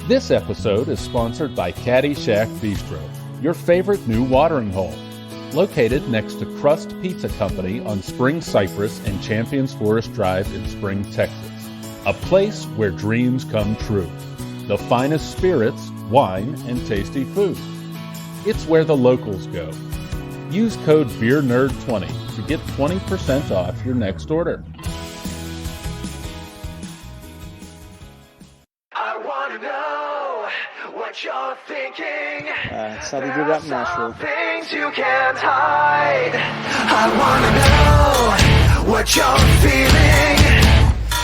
This episode is sponsored by Caddyshack Bistro, your favorite new watering hole. Located next to Crust Pizza Company on Spring Cypress and Champions Forest Drive in Spring, Texas. A place where dreams come true. The finest spirits, wine, and tasty food. It's where the locals go. Use code BeerNerd20 to get 20% off your next order. I want to know what you're thinking. That's how they do that in Nashville. Things you can't hide. I want to know what you're feeling.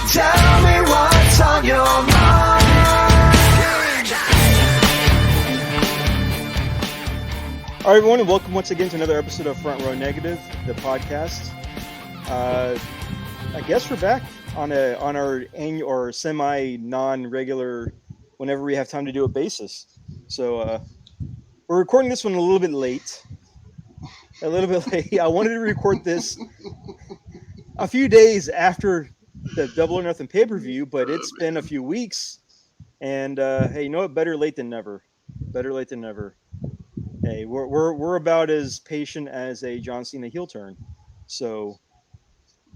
Tell me what's on your mind. All right, everyone, and welcome once again to another episode of Front Row Negative, the podcast. I guess we're back on our annual or semi non-regular, whenever we have time to do a basis. So we're recording this one a little bit late. I wanted to record this a few days after the Double or Nothing pay-per-view, but it's been a few weeks. And hey, you know what? Better late than never. Better late than never. Hey, we're about as patient as a John Cena heel turn, so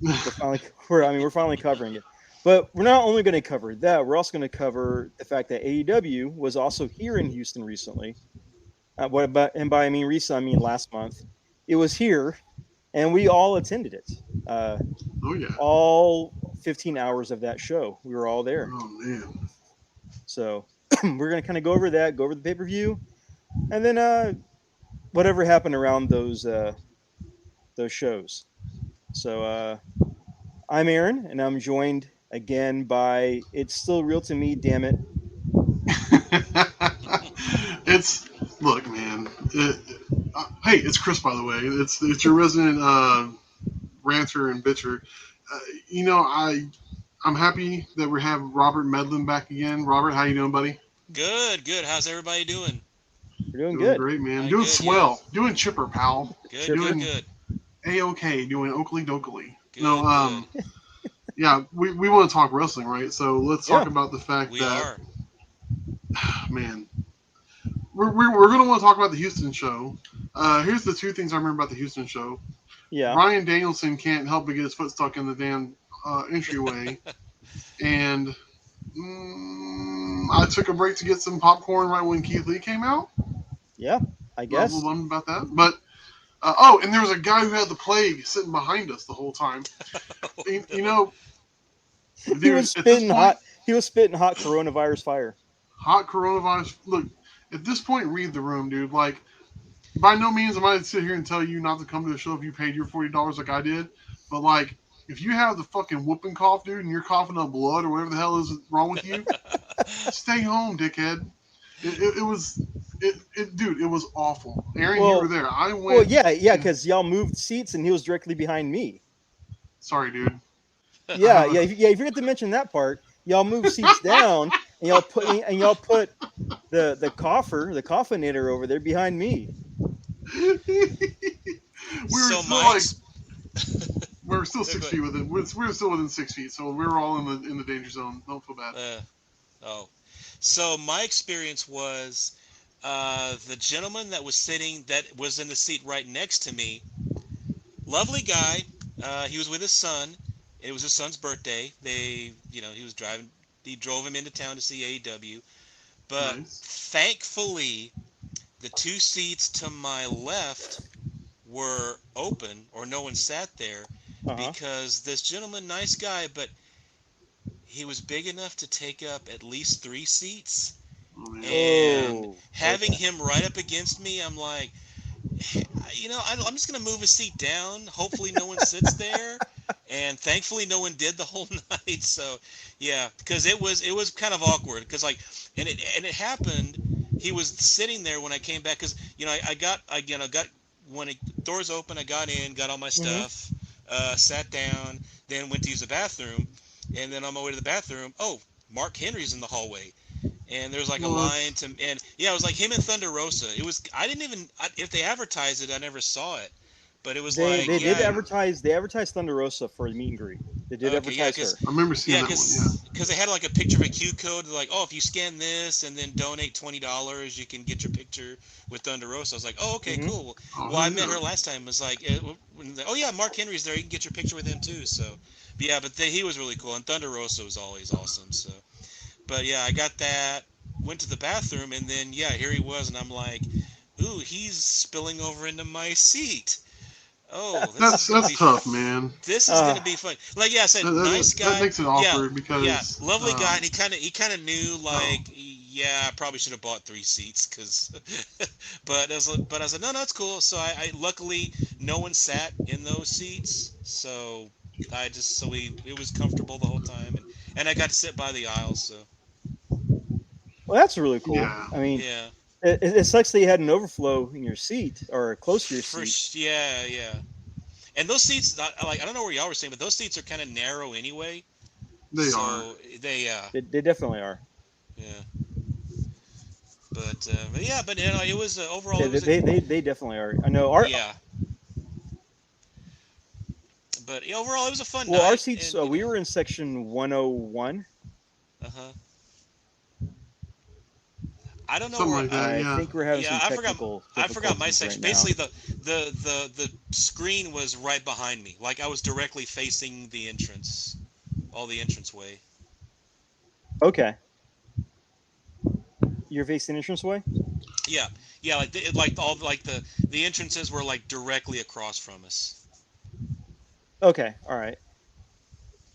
we're finally covering it. But we're not only going to cover that; we're also going to cover the fact that AEW was also here in Houston recently. By recent, I mean last month. It was here, and we all attended it. Oh yeah, all 15 hours of that show, we were all there. Oh man. So we're going to kind of go over that, go over the pay-per-view. And then whatever happened around those shows. So I'm Aaron, and I'm joined again by It's Still Real to Me, damn it. Look, man. Hey, it's Chris, by the way. It's your resident ranter and bitcher. I'm happy that we have Robert Medlin back again. Robert, how you doing, buddy? Good. How's everybody doing? We're doing good. Great, man. Doing swell. Yeah. Doing chipper, pal. Good. A-OK. Doing Oakley Dokley. Yeah, we want to talk wrestling, right? So let's talk about the fact that... Man. We're going to want to talk about the Houston show. Here's the two things I remember about the Houston show. Yeah. Bryan Danielson can't help but get his foot stuck in the damn entryway. And... I took a break to get some popcorn right when Keith Lee came out. Yeah, I guess. A little bummed about that. But, and there was a guy who had the plague sitting behind us the whole time. He was spitting hot coronavirus fire. Hot coronavirus. Look, at this point, read the room, dude. Like, by no means am I to sit here and tell you not to come to the show if you paid your $40 like I did. But, like, if you have the fucking whooping cough, dude, and you're coughing up blood or whatever the hell is wrong with you, stay home, dickhead. It was awful. Aaron, you were there. I went. Well, yeah, because y'all moved seats and he was directly behind me. Sorry, dude. Yeah. If you forget to mention that part, y'all moved seats down and y'all put the coffinator over there behind me. We're still 6 feet within. We're still within 6 feet, so we're all in the danger zone. Don't feel bad. So my experience was the gentleman that was in the seat right next to me. Lovely guy. He was with his son. It was his son's birthday. He drove him into town to see AEW. But Thankfully, the two seats to my left were open, or no one sat there. Because this gentleman, nice guy, but he was big enough to take up at least 3 seats. And having him right up against me, I'm like, I'm just going to move a seat down. Hopefully no one sits there. And thankfully no one did the whole night. So, yeah, because it was kind of awkward. Because, and it happened, he was sitting there when I came back. Because, I got when the doors open, I got in, got all my stuff. Sat down, then went to use the bathroom, and then on my way to the bathroom, Mark Henry's in the hallway, and there's like a line it was like him and Thunder Rosa. It was, if they advertised it, I never saw it, But it was They like, did yeah, advertise. They advertised Thunder Rosa for the meet and greet. They did okay, yeah, advertise her. I remember seeing yeah, that one. because they had like a picture of a Q code, like, oh, if you scan this and then donate $20, you can get your picture with Thunder Rosa. I was like, oh, okay, Mhm. cool. Yeah. Well, I met her last time. It was like, oh yeah, Mark Henry's there. You can get your picture with him too. So, but yeah, but he was really cool, and Thunder Rosa was always awesome. So, but yeah, I got that. Went to the bathroom, and then yeah, here he was, and I'm like, ooh, he's spilling over into my seat. Oh, this is gonna That's be tough, man. this is gonna be fun. Like, yeah, I said, nice That guy. makes it Yeah, awkward yeah, because lovely guy, and he kind of knew, oh. like, yeah, I probably should have bought 3 seats, cause, but I said, no, that's cool. So I luckily no one sat in those seats, so it was comfortable the whole time, and I got to sit by the aisle, so Well, that's really cool. Yeah. I mean, yeah, it sucks that you had an overflow in your seat or close to your seat. yeah, yeah. And those seats, like, I don't know where y'all were saying, but those seats are kind of narrow anyway. They are. So they, They definitely are. yeah. But yeah, but you know, it was overall. They, It was they definitely are. I know. yeah. But yeah, overall, it was a fun Well, our night. seats. And, We were in section 101. Uh-huh. I don't know Something where. like that. I Yeah. think we're having Yeah, some I forgot. technical. I forgot my difficulties section. right now. Basically, the screen was right behind me. Like I was directly facing the entrance, all the entranceway. Okay. You're facing the entranceway. Yeah, yeah, like all the entrances were like directly across from us. Okay. All right.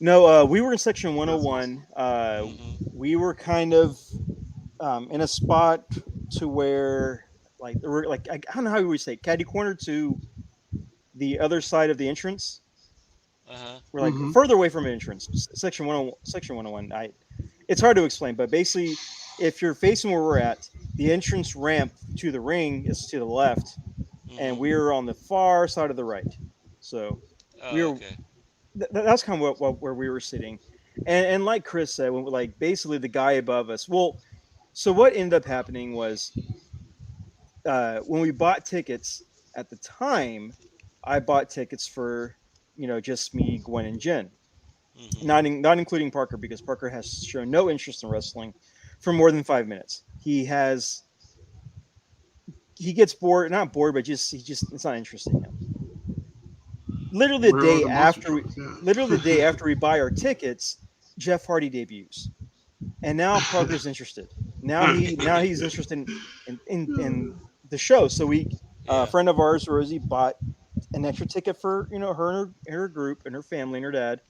No, we were in section That's 101. Hmm. We were kind of in a spot to where, like, we're like, I don't know how we would say, catty corner to the other side of the entrance. Uh-huh. We're like Mhm. further away from an entrance. Section 101. Section 101. It's hard to explain, but basically, if you're facing where we're at, the entrance ramp to the ring is to the left, and Hmm. we're on the far side of the right. So we Oh, were okay. that's kind of where we were sitting, and like Chris said, like basically the guy above us. Well, so what ended up happening was when we bought tickets at the time, I bought tickets for just me, Gwen, and Jen, Hmm. not including Parker because Parker has shown no interest in wrestling for more than 5 minutes. He gets bored, not bored, but just it's not interesting to him. Literally the Where are day the monster after we, trucks? Yeah. literally the day after we buy our tickets, Jeff Hardy debuts, and now Parker's interested. He's interested in the show. So a Yeah. friend of ours, Rosie, bought an extra ticket for her and her group and her family and her dad,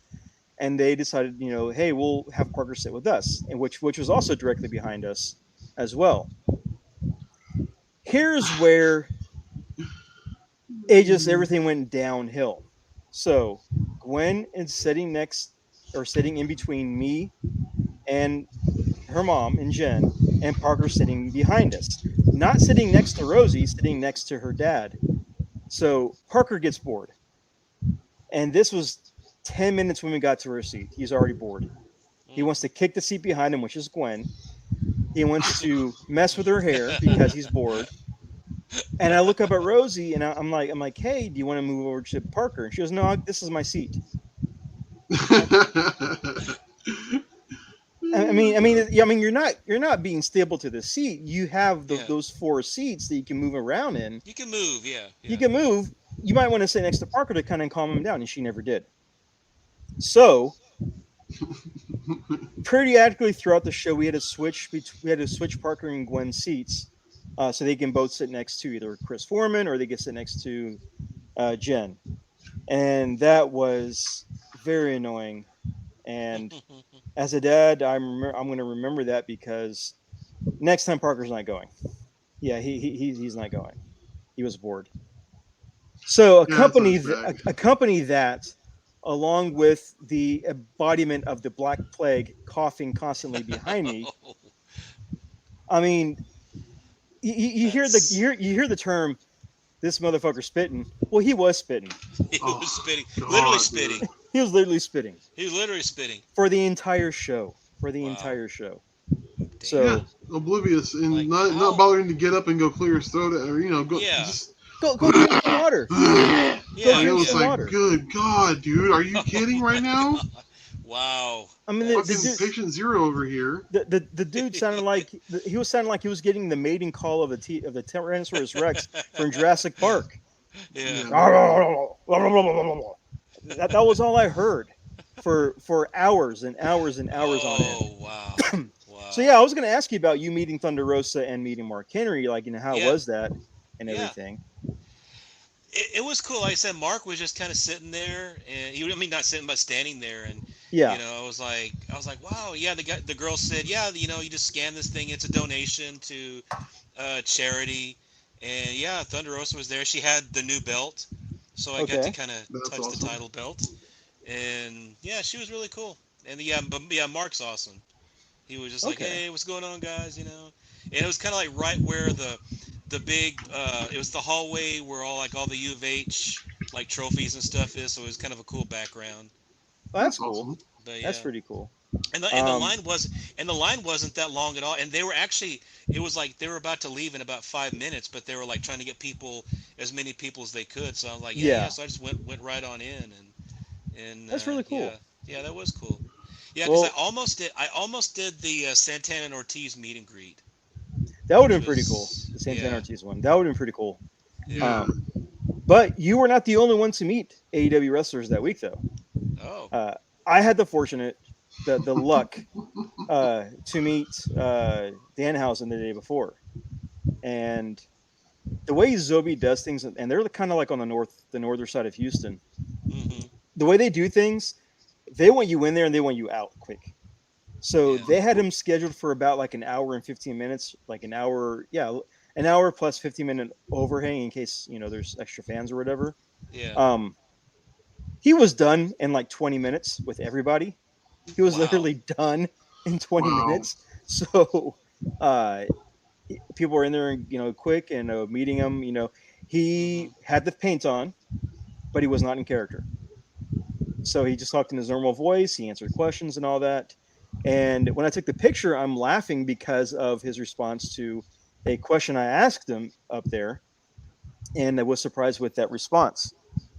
and they decided hey, we'll have Parker sit with us, and which was also directly behind us as well. Here's where everything went downhill. So Gwen is sitting in between me and her mom and Jen, and Parker sitting behind us, not sitting next to Rosie, sitting next to her dad. So Parker gets bored, and this was 10 minutes when we got to her seat. He's already bored. He wants to kick the seat behind him, which is Gwen. He wants to mess with her hair because he's bored. And I look up at Rosie and I'm like, hey, do you want to move over to Parker? And she goes, no, this is my seat. You're not being stable to the seat. You have Yeah. those 4 seats that you can move around in. You can move. Yeah. You Yeah. can move. You might want to sit next to Parker to kind of calm him down, and she never did. So periodically throughout the show, we had to switch Parker and Gwen's seats, so they can both sit next to either Chris Foreman or they can sit next to Jen, and that was very annoying. And as a dad, I'm going to remember that because next time Parker's not going. Yeah, he's not going. He was bored. So accompany that along with the embodiment of the Black Plague coughing constantly behind me. I mean, you hear the term "this motherfucker spitting." Well, he was spitting. He was spitting, God, literally dude. spitting. He was literally spitting He was literally spitting. for the entire show. Wow. So Yeah, oblivious and Like, not how- bothering to get up and go clear his throat or go Yeah. just go drink some water. Yeah. And it drink was some like, water. good God, dude, are you kidding right now? Wow. I mean, Fucking the patient zero over here. the dude sounded like he was sounding like he was getting the mating call of the Tyrannosaurus Rex from Jurassic Park. Yeah. That was all I heard for hours and hours and hours on end. Oh wow. So Wow. yeah, I was going to ask you about you meeting Thunder Rosa and meeting Mark Henry, like how Yeah. was that and Yeah. everything? It was cool. Like I said, Mark was just kind of sitting there, and I mean, not sitting, but standing there, and Yeah. I was like, wow, yeah. The girl said, yeah, you just scan this thing. It's a donation to charity, and yeah, Thunder Rosa was there. She had the new belt, so I got to Okay. kind of That's touch the awesome. title belt, and yeah, she was really cool. And yeah, but yeah, Mark's awesome. He was just like, Okay. hey, what's going on, guys? And it was kind of like right where the big it was the hallway where all the U of H like trophies and stuff is, so it was kind of a cool background. Well, that's That's cool. awesome. But That's yeah, pretty cool. and the line wasn't that long at all, and they were actually, it was like they were about to leave in about 5 minutes, but they were like trying to get as many people as they could. So I was like, yeah. So I just went right on in, and That's really cool. yeah, that was cool. Yeah, because Well, I almost did the Santana and Ortiz meet and greet. that would have Which been pretty cool. was- The Santana yeah. Ortiz one. That would have been pretty cool. Yeah. But you were not the only one to meet AEW wrestlers that week, though. Oh. I had the luck to meet Danhausen the day before, and the way Zobi does things, and they're kind of like on the northern side of Houston. Hmm. The way they do things, they want you in there and they want you out quick. So Yeah. they had him scheduled for about like an hour and 15 minutes, like an hour plus 15-minute overhang in case there's extra fans or whatever. Yeah. He was done in like 20 minutes with everybody. He was Wow. literally done in 20 Wow. minutes. So people were in there, quick and meeting him. He had the paint on, but he was not in character. So he just talked in his normal voice. He answered questions and all that. And when I took the picture, I'm laughing because of his response to a question I asked him up there, and I was surprised with that response.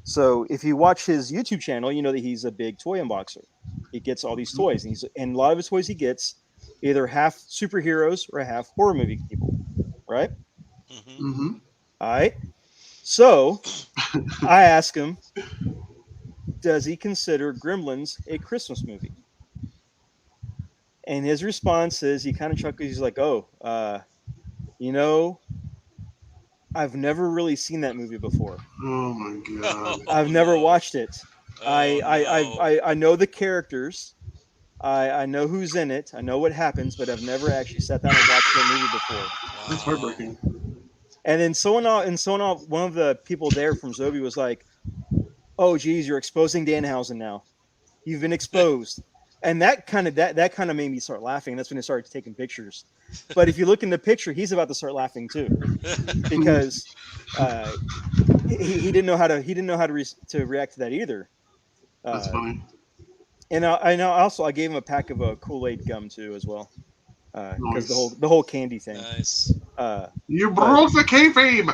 So if you watch his YouTube channel, you know that he's a big toy unboxer. He gets all these toys, and a lot of his toys he gets either half superheroes or half horror movie people, right? Hmm. Mm-hmm. All right. So I asked him, does he consider Gremlins a Christmas movie? And his response is, he kind of chuckles. He's like, "Oh, I've never really seen that movie before. Oh my God. I've never watched it. No. I know the characters. I know who's in it. I know what happens, but I've never actually sat down and watched that movie before." That's heartbreaking. And then someone one of the people there from Zobi was like, "Oh, geez, you're exposing Danhausen now. You've been exposed." And that kind of made me start laughing. That's when I started taking pictures. But if you look in the picture, he's about to start laughing too, because he didn't know how to react to that either. That's funny. And I know also I gave him a pack of Kool-Aid gum too as well, because Nice. the whole candy thing. Nice. You but- broke the kayfabe.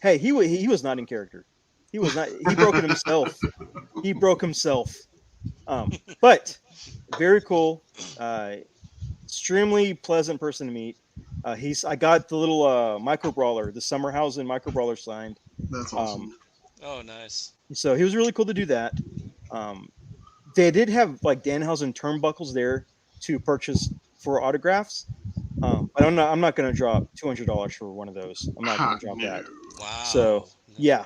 He was not in character. He was not. He broke it himself. He broke himself. But very cool. Extremely pleasant person to meet. I got the little micro brawler, the Summerhausen micro brawler signed. That's awesome. Oh, nice. So he was really cool to do that. They did have like Danhausen turnbuckles there to purchase for autographs. But I'm not going to drop $200 for one of those. I'm not going to drop that. Wow. So yeah,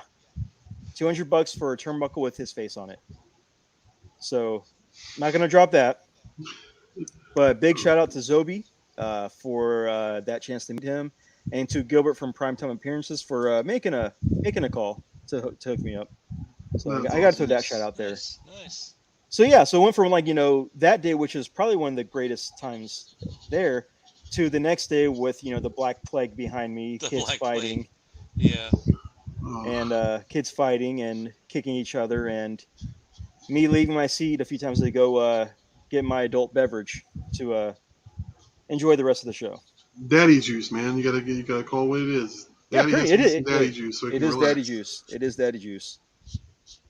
$200 for a turnbuckle with his face on it. So I'm not going to drop that. But big shout out to Zobi for that chance to meet him, and to Gilbert from Primetime Appearances for making a call to hook me up. So I got to throw that shout out there. Nice. So yeah, so it went from that day, which is probably one of the greatest times there, to the next day with the Black Plague behind me, The kids Black fighting, Yeah. and kids fighting and kicking each other, and me leaving my seat a few times to go get my adult beverage to enjoy the rest of the show. Daddy juice, man. You gotta call it what it is. Daddy pretty. has to get some daddy juice so he It can is relax. daddy juice. It is daddy juice.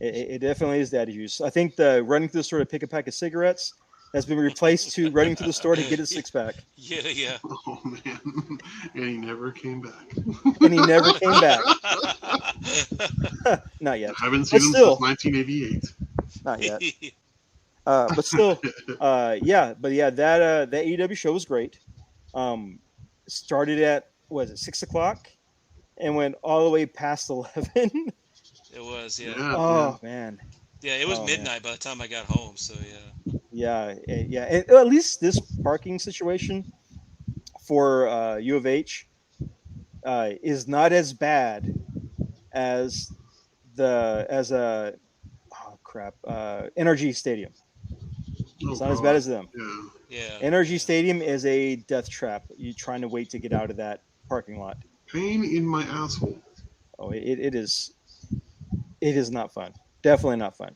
It definitely is daddy juice. I think the running to the store to pick a pack of cigarettes has been replaced to running to the store to get a six pack. Yeah. Oh man, and he never came back. And he never came back. Not yet. I haven't But seen him still, since 1988. not yet. But still, that that AEW show was great. Started at was it 6 o'clock and went all the way past 11. It was, yeah. Oh man. Yeah, it was Oh, midnight by the time I got home, so yeah. Yeah. And at least this parking situation for U of H is not as bad as NRG Stadium. It's not as bad as them. Yeah. NRG Stadium is a death trap. You're trying to wait to get out of that parking lot. Pain in my asshole. Oh, it is. It is not fun. Definitely not fun.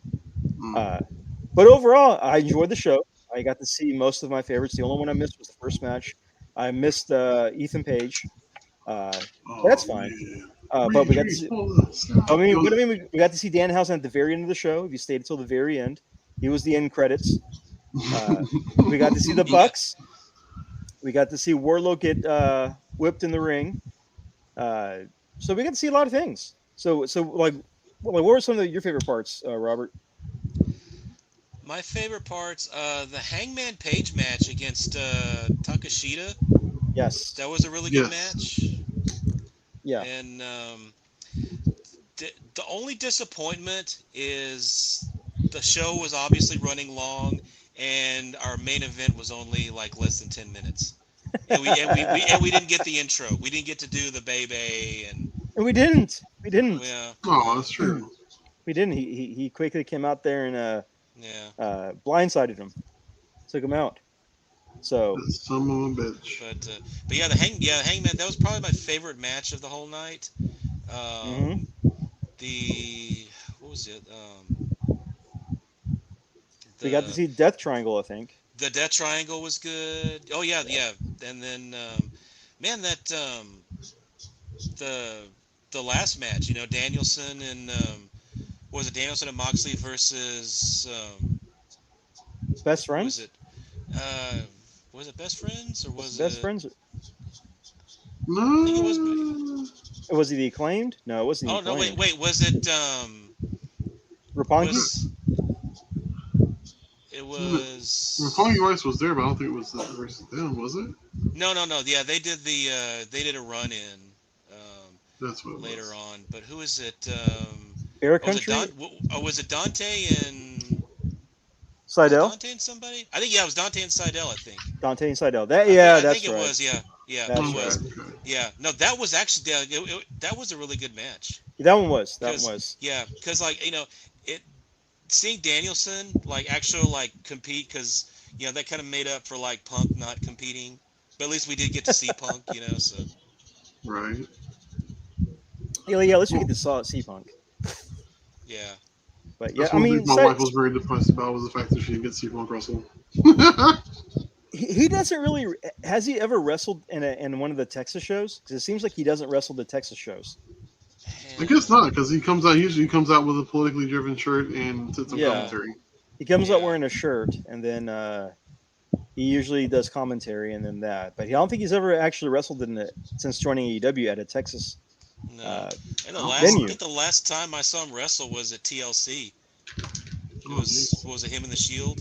But overall, I enjoyed the show. I got to see most of my favorites. The only one I missed was the first match. I missed Ethan Page. That's fine. But we got to see. We got to see Danhausen at the very end of the show. If you stayed until the very end, he was the end credits. We got to see the Bucks. We got to see Warlow get whipped in the ring. So we got to see a lot of things. So like what were some of your favorite parts, Robert? My favorite parts, the Hangman Page match against Takashita. Yes, that was a really good match. Yeah, and the only disappointment is the show was obviously running long, and our main event was only like less than 10 minutes. And we didn't get the intro. We didn't get to do the baby and we didn't. Yeah. Oh, that's true. We didn't. He quickly came out there and blindsided him, took him out. So son of a bitch. But yeah, the Hangman, that was probably my favorite match of the whole night. What was it? We got to see Death Triangle, I think. The Death Triangle was good. Oh yeah. And then man, that the last match, Danielson and was it Danielson and Moxley versus Best Friends? Was it Best Friends or was Best it Friends? No. I think it was. Was he the Acclaimed? No, it wasn't. Oh no! Wait. Was it Roppongi? It was. Roppongi Rice was there, but I don't think it was versus them, was it? No. Yeah, they did a run in. That's what later on. But who is it? Air Country? Was it Dante and Seidel? Dante and somebody? I think it was Dante and Seidel. I think Dante and Seidel. I think it was. Yeah. That's it was. Right. Yeah. No, that was actually that was a really good match. That one was. Yeah, because seeing Danielson actually compete, because that kind of made up for Punk not competing. But at least we did get to see Punk. So. Right. Yeah. At least we get to see Punk. Yeah. But yeah, that's my wife was very depressed about was the fact that she didn't get to see Punk wrestle. He doesn't really. Has he ever wrestled in one of the Texas shows? Because it seems like he doesn't wrestle the Texas shows. I guess not, because he usually comes out with a politically driven shirt and some commentary. He comes out wearing a shirt, and then he usually does commentary, and then that. But I don't think he's ever actually wrestled since joining AEW at a Texas venue. I think the last time I saw him wrestle was at TLC. Was it him and the Shield?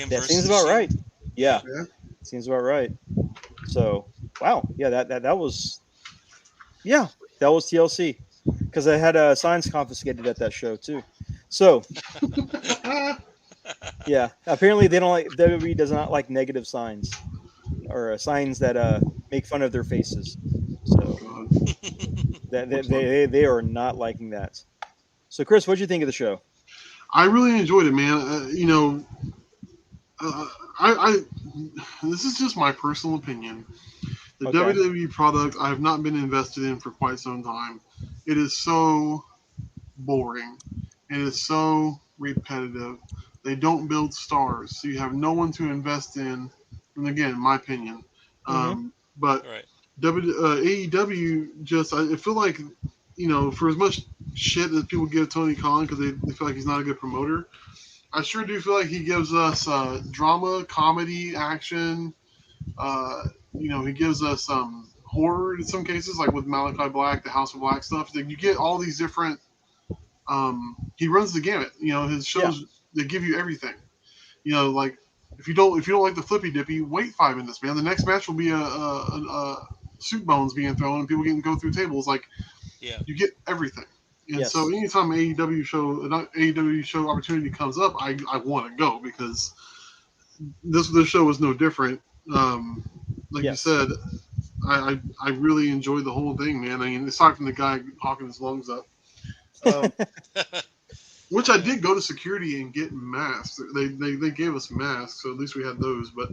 That seems about right. Yeah, seems about right. So, wow, yeah, that was TLC, because I had signs confiscated at that show too. So, yeah, apparently they don't like WWE does not like negative signs or signs that make fun of their faces. So, they are not liking that. So, Chris, what did you think of the show? I really enjoyed it, man. I this is just my personal opinion. The WWE product I have not been invested in for quite some time. It is so boring. It is so repetitive. They don't build stars, so you have no one to invest in. And again, my opinion. But AEW I feel like, for as much shit that people give Tony Khan because they feel like he's not a good promoter, I sure do feel like he gives us drama, comedy, action. He gives us horror in some cases, like with Malachi Black, the House of Black stuff. That you get all these different. He runs the gamut. His shows they give you everything. Like if you don't like the flippy dippy, wait 5 minutes, man. The next match will be a suit bones being thrown and people getting go through tables. Like you get everything. And so anytime an AEW show opportunity comes up, I want to go because this show was no different. You said, I really enjoyed the whole thing, man. I mean, aside from the guy hawking his lungs up, which I did go to security and get masks. They gave us masks, so at least we had those. But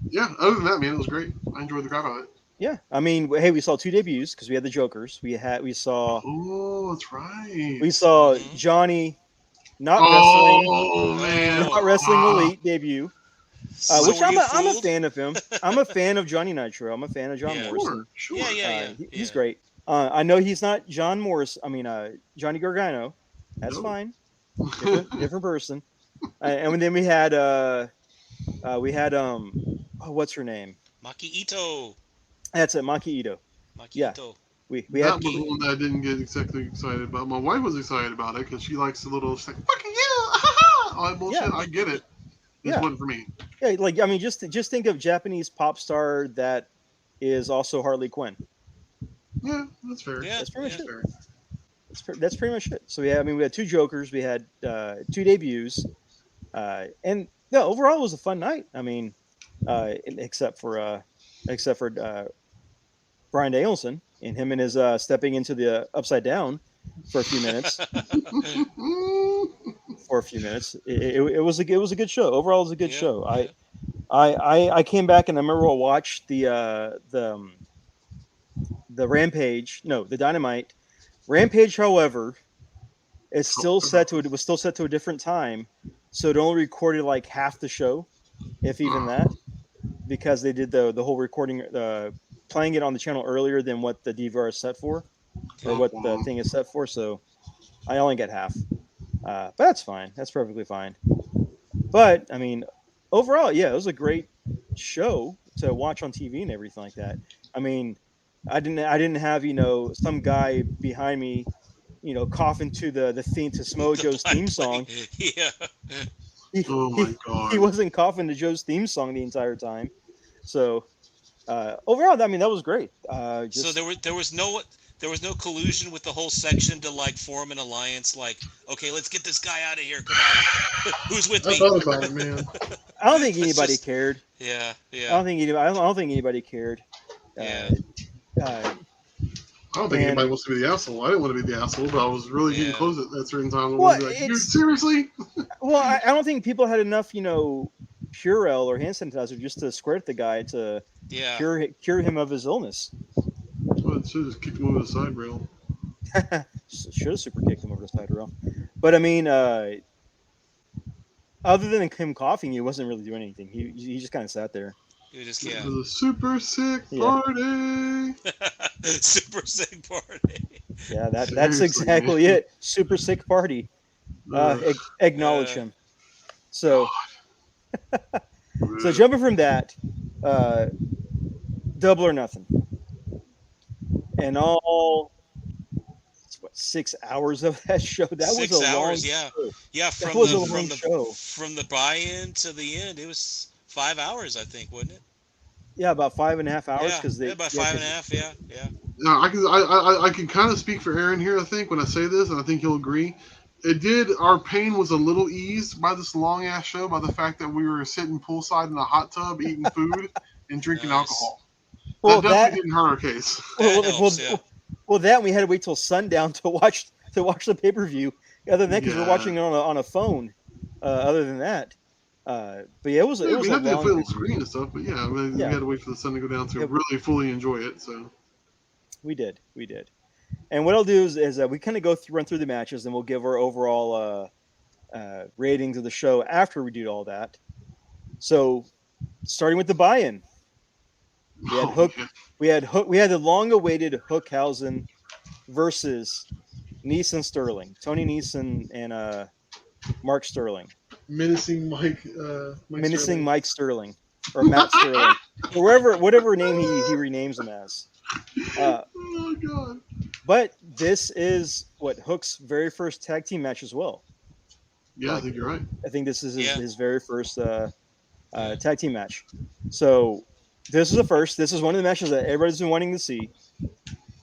yeah, other than that, man, it was great. I enjoyed the crap out of it. Yeah, I mean, hey, we saw 2 debuts because we had the Jokers. We saw. Oh, that's right. We saw Johnny not wrestling Elite debut. Which I'm a fan of him. I'm a fan of Johnny Nitro. I'm a fan of John Morrison. Sure. He's great. I know he's not John Morris. I mean, Johnny Gargano. That's fine. Different person. And then we had what's her name? Maki Ito. That's it, Maki Ito. Ito. We that had was one that I didn't get exactly excited about. My wife was excited about it because she likes the little, she's like, fucking you, all that bullshit. I get it. This wasn't for me. Yeah, like I mean, just think of Japanese pop star that is also Harley Quinn. Yeah, that's fair. Yeah, that's pretty much it. That's pretty much it. So we had 2 Jokers, we had 2 debuts, and overall it was a fun night. I mean, except for Bryan Danielson and him and his stepping into the upside down for a few minutes. It was a good show. Overall, it was a good show. I came back and I remember I watched the Rampage. No, the Dynamite Rampage. However, it was still set to a different time, so it only recorded like half the show, if even that, because they did the whole recording, playing it on the channel earlier than what the DVR is set for, or what the thing is set for. So I only get half. But that's fine. That's perfectly fine. But I mean, overall, it was a great show to watch on TV and everything like that. I mean, I didn't have some guy behind me, coughing to the theme to Samoa Joe's theme song. Yeah. Oh my god. He wasn't coughing to Joe's theme song the entire time. So overall, I mean, that was great. So there was no collusion with the whole section to like form an alliance. Like, okay, let's get this guy out of here. Come on, who's with me? I thought about it, man. I don't think anybody cared. Yeah. I don't think anybody cared. I don't think anybody wants to be the asshole. I didn't want to be the asshole, but I was really getting close at certain times. Dude, seriously? Well, I don't think people had enough, Purell or hand sanitizer just to squirt the guy to cure him of his illness. Well, it should have just kicked him over the side rail. Should have super kicked him over the side rail. But I mean, other than him coughing, he wasn't really doing anything. He just kind of sat there. It was a super sick party. Super sick party. Yeah, that's exactly it. Super sick party. Acknowledge him. So, so jumping from that, Double or Nothing, and all 6 hours of that show. That 6 was a hours, long show. Yeah. From the buy-in to the end, it was 5 hours, I think, wasn't it? Yeah, about 5.5 hours because about 5.5. Yeah. No, I can kind of speak for Aaron here. I think when I say this, and I think he'll agree. Our pain was a little eased by this long ass show by the fact that we were sitting poolside in a hot tub eating food and drinking alcohol. Well, that didn't hurt our case. Well, we had to wait till sundown to watch the pay-per-view. Other than that, because we're watching it on a phone. Other than that, but yeah, it was. We had a a little screen and stuff, but we had to wait for the sun to go down to really fully enjoy it. So we did. And what I'll do is we kind of run through the matches, and we'll give our overall ratings of the show after we do all that. So, starting with the buy-in, We had Oh, Hook. man. We had the long-awaited Hookhausen versus Neeson Sterling, Tony Neeson and Mark Sterling, Menacing Mike menacing Sterling. Mike Sterling or Matt Sterling, or whatever name he renames him as. Oh god. But this is what Hook's very first tag team match as well. Yeah, I think you're right. I think this is Yeah. his very first tag team match. So this is the first. This is one of the matches that everybody's been wanting to see.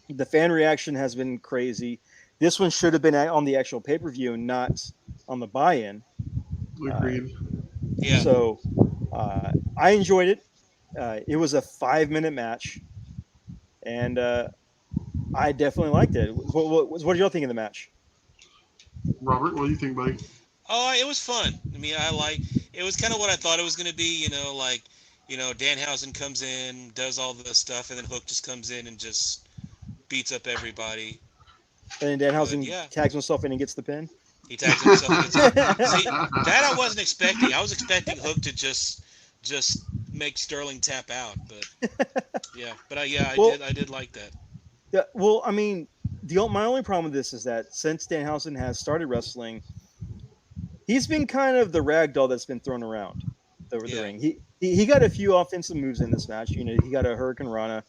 The fan reaction has been crazy. This one should have been on the actual pay-per-view and not on the buy-in. Agreed. Yeah. So I enjoyed it. It was a 5-minute match, and I definitely liked it. What did y'all think of the match? Robert, what do you think, buddy? Oh, it was fun. I mean, it was kind of what I thought it was going to be. Danhausen comes in, does all the stuff, and then Hook just comes in and just beats up everybody. And Danhausen yeah. tags himself in and gets the pin. He tags himself. And gets See, that I wasn't expecting. I was expecting Hook to just make Sterling tap out, but yeah. But I did like that. Yeah, well, I mean, my only problem with this is that since Danhausen has started wrestling, he's been kind of the rag doll that's been thrown around the ring. He got a few offensive moves in this match. He got a Hurricane Rana,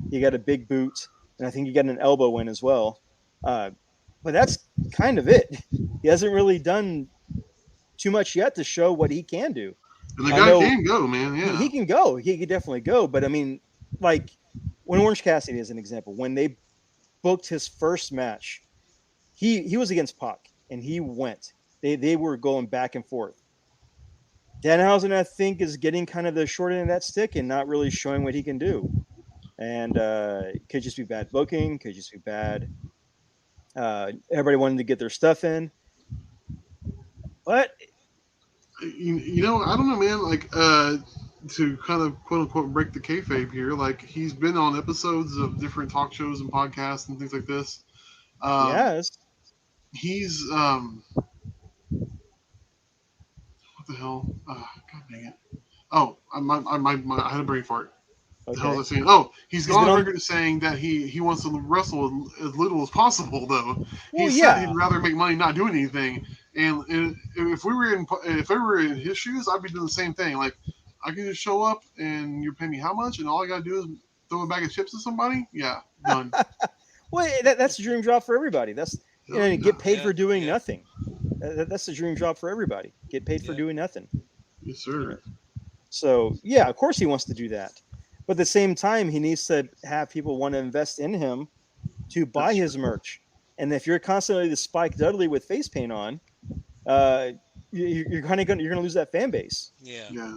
he got a big boot, and I think he got an elbow in as well. But that's kind of it. He hasn't really done too much yet to show what he can do. And the guy can go, man. Yeah, he can go. He can definitely go. But I mean, like when Orange Cassidy is an example, when they booked his first match, he was against Pac and he went. They were going back and forth. Danhausen, I think, is getting kind of the short end of that stick and not really showing what he can do. And it could just be bad booking, could just be bad. Everybody wanted to get their stuff in. But I don't know, man. Like, to kind of quote unquote break the kayfabe here, like he's been on episodes of different talk shows and podcasts and things like this. yes, He's what the hell? God dang it! Oh, I had a brain fart. What the hell was I saying? Oh, he's gone on record saying that he wants to wrestle as little as possible, though. He said he'd rather make money not doing anything. And if we were in his shoes, I'd be doing the same thing. Like, I can just show up and you pay me how much, and all I gotta do is throw a bag of chips at somebody. Yeah, done. Well, that's a dream job for everybody. That's get paid for doing nothing. That's the dream job for everybody. Get paid for doing nothing. Yes, sir. So yeah, of course he wants to do that. But at the same time, he needs to have people want to invest in him to buy his merch. And if you're constantly the Spike Dudley with face paint on, you're gonna lose that fan base. Yeah.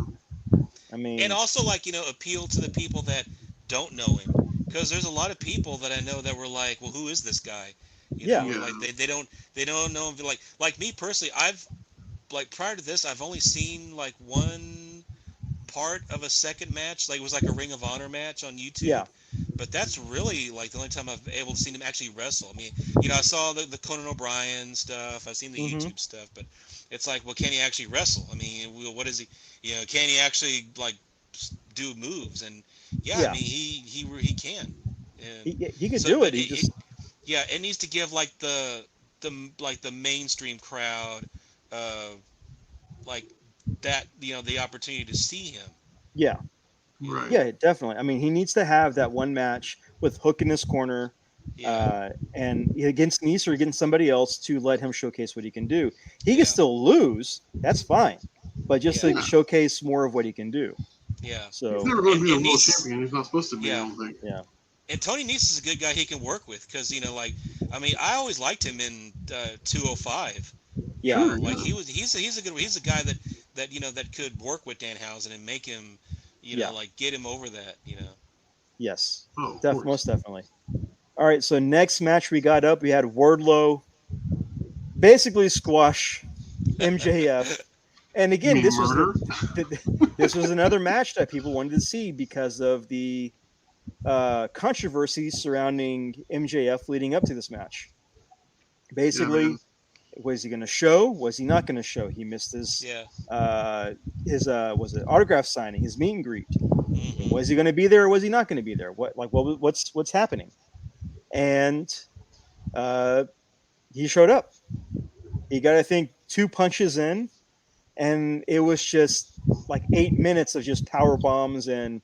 I mean, and also appeal to the people that don't know him, because there's a lot of people that I know that were like, well, who is this guy? Like they don't know him. Like me personally, I've prior to this, I've only seen like one part of a second match. Like it was like a Ring of Honor match on YouTube. Yeah. But that's really like the only time I've been able to see him actually wrestle. I mean, I saw the Conan O'Brien stuff. I've seen the YouTube stuff, but it's like, well, can he actually wrestle? I mean, what is he? Can he actually like do moves? And I mean, he can. He can do it. It needs to give like the mainstream crowd, like that, the opportunity to see him. Yeah. Right. Yeah, definitely. I mean, he needs to have that one match with Hook in his corner, and against Nice or against somebody else to let him showcase what he can do. He can still lose. That's fine. But just to showcase more of what he can do. Yeah. So he's never going to be the world champion. He's not supposed to be, I don't think. Yeah. And Tony Nese is a good guy he can work with, because I always liked him in 205. Yeah. He's a guy that could work with Danhausen and make him, get him over that, Yes. Oh, most definitely. All right, so next match we got up, we had Wardlow basically squash MJF. And again, this was another match that people wanted to see because of the controversy surrounding MJF leading up to this match. Basically, Was he going to show? Was he not going to show? He missed his was it autograph signing, his meet and greet. Mhm. Was he going to be there or was he not going to be there? What's happening? And he showed up. He got, I think, 2 punches in, and it was just like 8 minutes of just power bombs and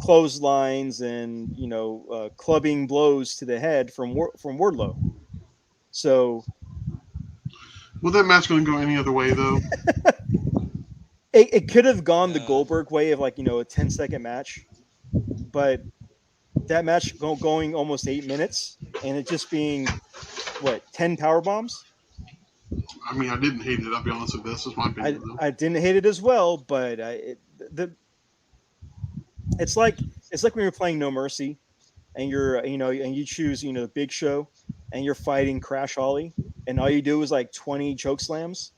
clotheslines and clubbing blows to the head from Wardlow. So Was that match going to go any other way though? it could have gone the Goldberg way of, like, a 10-second match, but that match going almost 8 minutes and it just being 10 power bombs. I mean, I didn't hate it. I'll be honest with this. Is my opinion. I didn't hate it as well, but it's like when you're playing No Mercy and you're and you choose the Big Show and you're fighting Crash Holly and all you do is like 20 choke slams.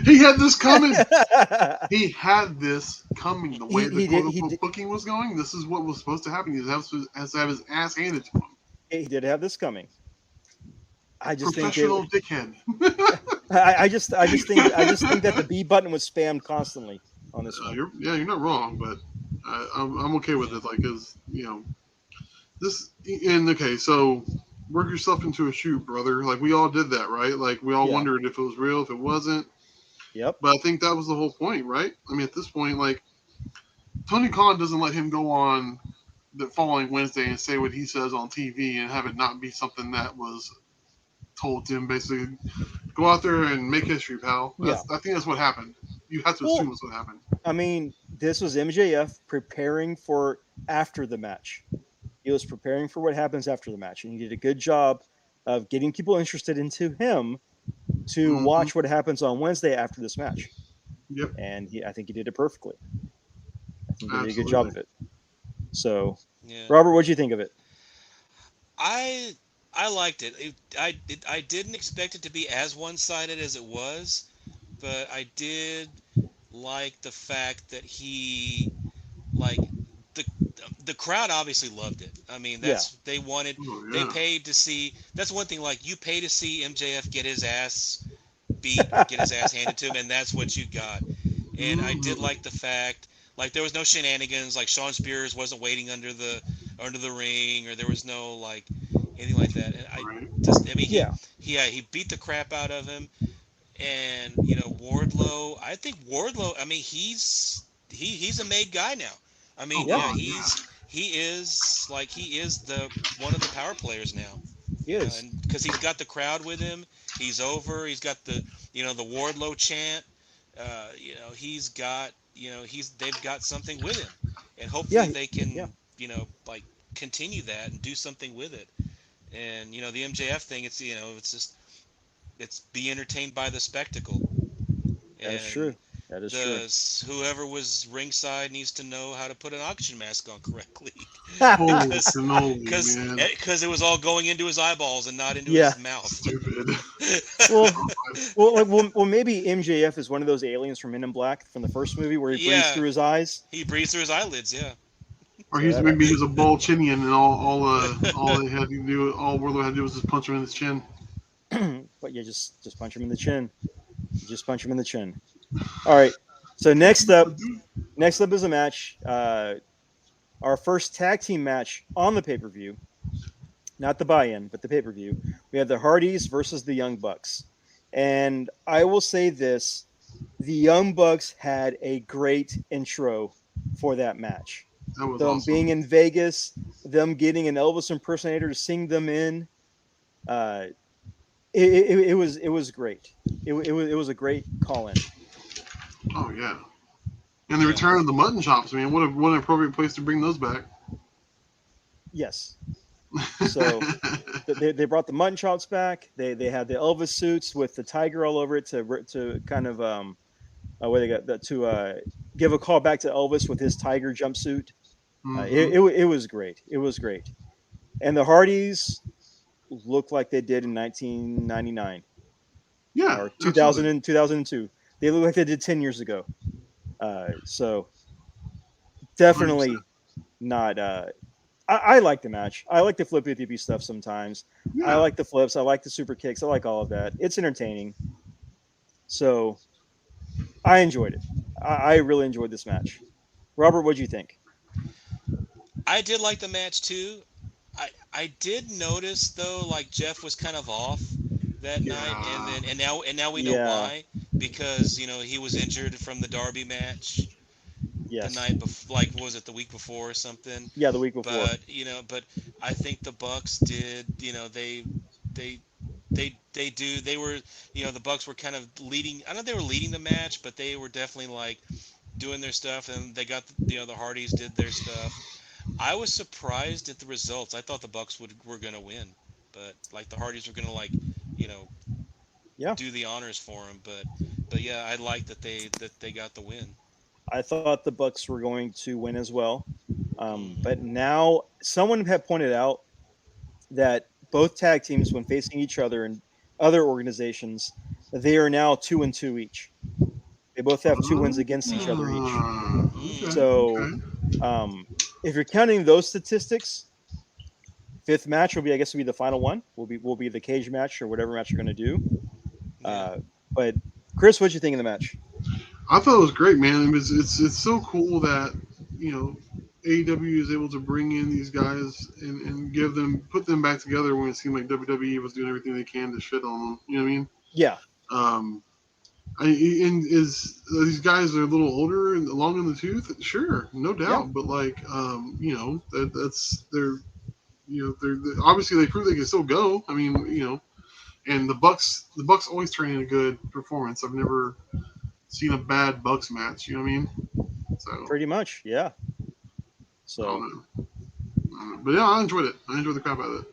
He had this coming. He had this coming. The way the booking was going, this is what was supposed to happen. He has to have his ass handed to him. He did have this coming. I just professional dickhead. I just think that the B button was spammed constantly on this one. You're not wrong, but I'm okay with it. Like, cause this and okay, so work yourself into a shoot, brother. Like, we all did that, right? Like, we all wondered if it was real, if it wasn't. Yep. But I think that was the whole point, right? I mean, at this point, like, Tony Khan doesn't let him go on the following Wednesday and say what he says on TV and have it not be something that was told to him. Basically, go out there and make history, pal. I think that's what happened. You have to assume that's what happened. I mean, this was MJF preparing for after the match. He was preparing for what happens after the match, and he did a good job of getting people interested into him to watch what happens on Wednesday after this match. Yep. And I think he did it perfectly. I think he did a good job of it. So, Robert, what did you think of it? I liked it. I didn't expect it to be as one-sided as it was, but I did like the fact that he, like, the crowd obviously loved it. I mean, they wanted, they paid to see. That's one thing. Like, you pay to see MJF get his ass beat, get his ass handed to him, and that's what you got. And I did like the fact, like, there was no shenanigans. Like, Shawn Spears wasn't waiting under the ring, or there was no, like, anything like that. And he beat the crap out of him. And Wardlow, I think Wardlow, I mean, he's a made guy now. I mean, he is the one of the power players now. He is, because he's got the crowd with him. He's over. He's got the the Wardlow chant. He's got they've got something with him, and hopefully they can like continue that and do something with it. And the MJF thing, it's it's just be entertained by the spectacle. That's true. That is true. Whoever was ringside needs to know how to put an oxygen mask on correctly. Because it was all going into his eyeballs and not into his mouth. Stupid. well, maybe MJF is one of those aliens from Men in Black from the first movie where he breathes through his eyes. He breathes through his eyelids, Or maybe he's a Bolchinian and all they had to do, all Wardlow had to do was just punch him in his chin. But just punch him in the chin. Just punch him in the chin. All right. So next up is a match. Our first tag team match on the pay-per-view. Not the buy-in, but the pay-per-view. We have the Hardys versus the Young Bucks. And I will say this. The Young Bucks had a great intro for that match. That was them awesome. Being in Vegas, them getting an Elvis impersonator to sing them in. It was great. It was a great call-in. Oh yeah, and the return of the mutton chops. I mean, what an appropriate place to bring those back. Yes. So they brought the mutton chops back. They had the Elvis suits with the tiger all over it to kind of where they got that to give a call back to Elvis with his tiger jumpsuit. It was great. It was great, and the Hardys looked like they did in 1999. Yeah, or 2000 and 2002. They look like they did 10 years ago. So definitely 100%. Not I like the match. I like the flippy stuff sometimes. I Yeah. like the flips. I like the super kicks. I like all of that. It's entertaining. So I enjoyed it. I really enjoyed this match. Robert, what do you think? I did like the match too. I did notice though, like Jeff was kind of off that night, Yeah. and now we know Yeah. why, because he was injured from the Darby match the Yes. night before, like what was it, the week before or something. Yeah, the week before. But I think the Bucks did, they they were, the Bucks were kind of leading. I don't know if they were leading the match, but they were definitely like doing their stuff, and they got the Hardys did their stuff. I was surprised at the results. I thought the Bucks were gonna win, but like the Hardys were gonna like, you know, Yeah. do the honors for them. But yeah, I like that they got the win. I thought the Bucks were going to win as well. Hmm. But now someone had pointed out that both tag teams, when facing each other in other organizations, they are now 2-2 each. They both have 2 wins against each other each. Okay. So, Okay. if you're counting those statistics, fifth match will be, I guess, will be the final one. Will be the cage match or whatever match you're going to do. Yeah. But Chris, what'd you think of the match? I thought it was great, man. It's so cool that AEW is able to bring in these guys and put them back together when it seemed like WWE was doing everything they can to shit on them. You know what I mean? Yeah, Um, and is these guys are a little older and long in the tooth? Sure, no yeah, doubt. But like, that's they're obviously they prove they can still go. I mean, and the Bucks always turn in a good performance. I've never seen a bad Bucks match. You know what I mean? So pretty much. Yeah. I So, don't know. But yeah, I enjoyed it. I enjoyed the crap out of it.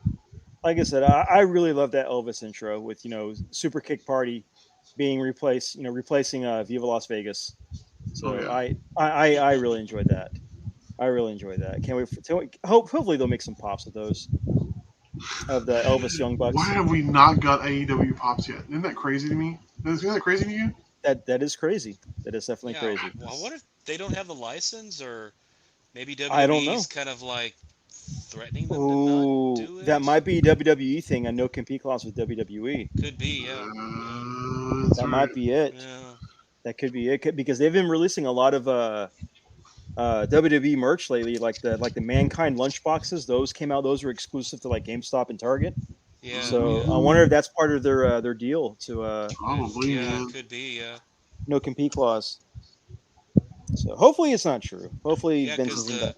like I said, I really love that Elvis intro with Super Kick Party being replacing Viva Las Vegas. Oh So yeah. I really enjoyed that. I really enjoyed that. Can't wait hopefully they'll make some pops of those of the Elvis Young Why Bucks. have we not got AEW pops yet? Isn't that crazy to me? Isn't that crazy to you? That is crazy. That is definitely Yeah. crazy. Well, what if they don't have the license, or maybe I don't WWE's know. kind of like threatening them to not Oh, do that it? might be WWE thing. A no compete clause with WWE. Could be, yeah. Yeah. That's That right. might be it. Yeah. That could be it because they've been releasing a lot of WWE merch lately, like the Mankind lunch boxes. Those came out. Those were exclusive to like GameStop and Target. Yeah. So Yeah. I wonder if that's part of their deal to Probably, Yeah, man. could be, yeah. no compete clause. So hopefully it's not true. Hopefully Yeah, Vince because isn't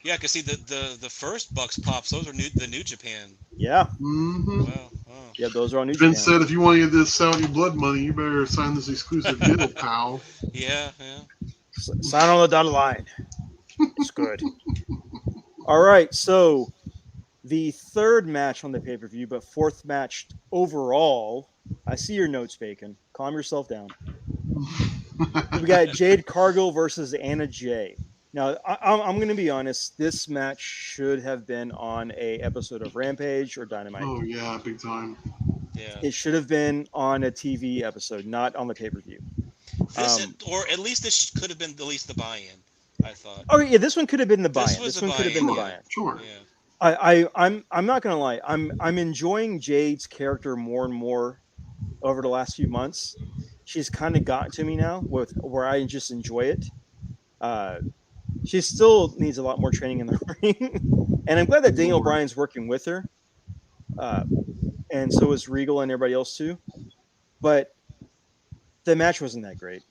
that. see the first Bucks pops, those are the New Japan. Yeah, Mm-hmm. Wow. Oh. yeah, those are on New Vince Japan. said, if you want to get this Saudi blood money, you better sign this exclusive deal, pal. Yeah, yeah. Sign on the dotted line. It's good. All right, so the third match on the pay per view, but fourth match overall. I see your notes, Bacon. Calm yourself down. We got Jade Cargo versus Anna Jay. Now, I'm going to be honest. This match should have been on a episode of Rampage or Dynamite. Oh yeah, big time. Yeah. It should have been on a TV episode, not on the pay per view. Or at least this could have been at least the buy-in, I thought. Oh yeah, this one could have been the This buy-in. was This a one could have been the buy-in, buy-in. Sure. Yeah. I'm not gonna lie. I'm enjoying Jade's character more and more over the last few months. She's kind of gotten to me now, with where I just enjoy it. She still needs a lot more training in the ring, and I'm glad that Daniel Bryan's working with her, and so is Regal and everybody else too. But the match wasn't that great.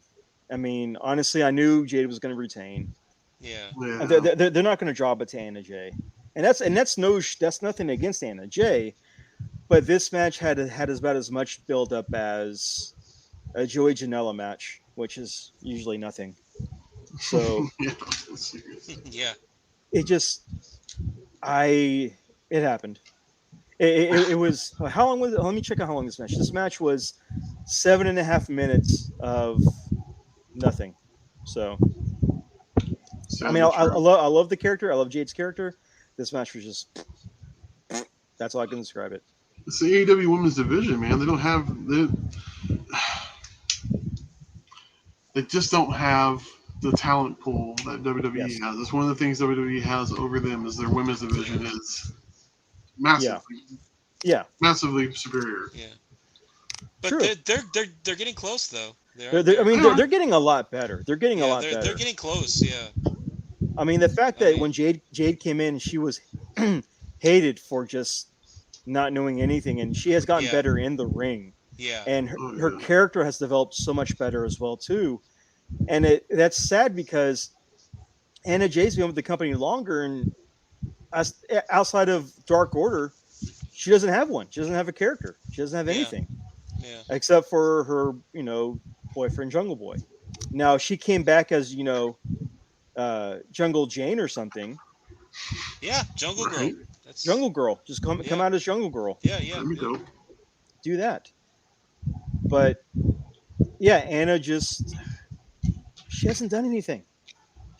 I mean, honestly, I knew Jade was going to retain. Yeah. Yeah. They're not going to drop it to Anna Jay, and that's nothing against Anna Jay, but this match had about as much build up as a Joey Janela match, which is usually nothing. So Yeah. Seriously. Yeah. it just it happened. It was how long was it? Let me check out how long this match. This match was 7.5 minutes of nothing. So I mean, I love the character. I love Jade's character. This match was just that's all I can describe it. It's the AEW Women's Division, man. They just don't have the talent pool that WWE Yes. has. It's one of the things WWE has over them is their women's division is massively, Yeah. massively superior. Yeah. But True. they're getting close though. They're getting a lot better. They're getting a lot better. They're getting close. Yeah. I mean, the fact that when Jade came in, she was hated for just not knowing anything, and she has gotten better in the ring. Yeah. And her character has developed so much better as well too. And that's sad because Anna Jay's been with the company longer, and outside of Dark Order, she doesn't have one. She doesn't have a character. She doesn't have anything. Yeah. Except for her, boyfriend Jungle Boy. Now she came back as Jungle Jane or something. Yeah, Jungle Girl. That's Jungle Girl. Just come out as Jungle Girl. Yeah. There we go. Do that. But yeah, Anna she hasn't done anything.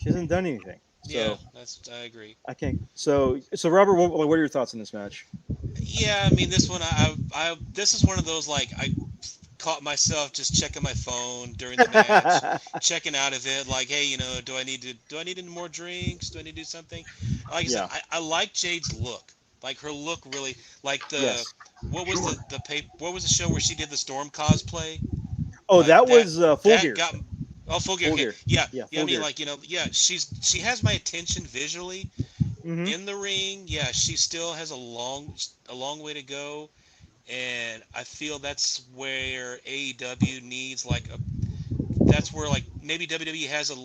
So Yeah, I agree. I can't. So Robert, what are your thoughts on this match? Yeah, I mean this one, this is one of those like I caught myself just checking my phone during the match, checking out of it, like, hey, do I need any more drinks? Do I need to do something? Like I said, I like Jade's look. Like her look really, like what was what was the show where she did the Storm cosplay? Oh, like that was Full Gear. Full Gear. Okay. Yeah. I mean, Gear. like she has my attention visually. Mm-hmm. In the ring, yeah, she still has a long way to go, and I feel that's where AEW needs that's where like maybe WWE has a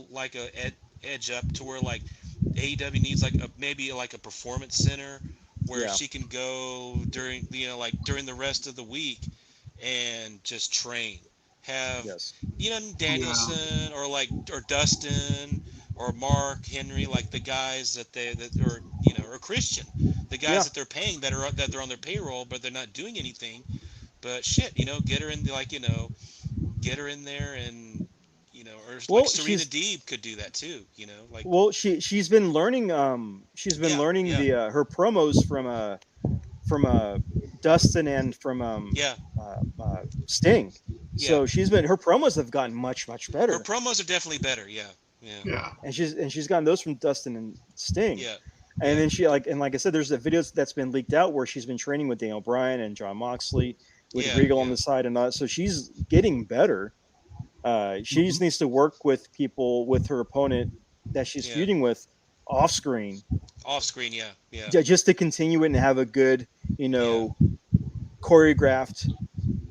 edge up to where like AEW needs maybe a performance center where she can go during during the rest of the week and just train. Have Danielson or Dustin or Mark Henry, like the guys or Christian, the guys that they're paying that they're on their payroll but they're not doing anything. But shit, get her in get her in there and or Serena Deeb could do that too. She's been learning her promos from Dustin and from Sting. So her promos have gotten much better. Her promos are definitely better. Yeah. And she's gotten those from Dustin and Sting. Yeah. And then like I said, there's a video that's been leaked out where she's been training with Daniel Bryan and John Moxley with Regal on the side and all. So she's getting better. She just needs to work with people with her opponent that she's feuding with off screen. Yeah. Just to continue it and have a good, choreographed,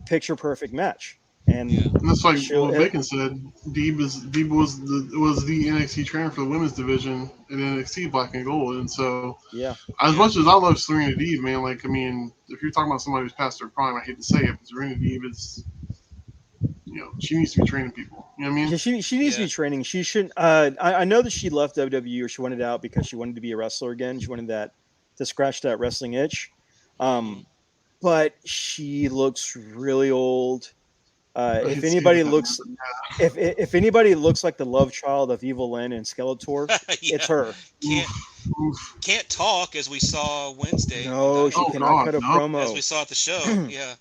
picture perfect match. And that's like what Bacon said. Deeb was the NXT trainer for the women's division in NXT Black and Gold, and so as much as I love Serena Deeb, man, like I mean, if you're talking about somebody who's past their prime, I hate to say it, but Serena Deeb is, she needs to be training people. You know what I mean? Yeah, she needs to be training. She shouldn't. I know that she left WWE or she wanted out because she wanted to be a wrestler again. She wanted to scratch that wrestling itch. But she looks really old. If anybody looks like the love child of Evil Lynn and Skeletor, it's her. Can't talk, as we saw Wednesday. No, she cannot cut a promo. As we saw at the show. Yeah.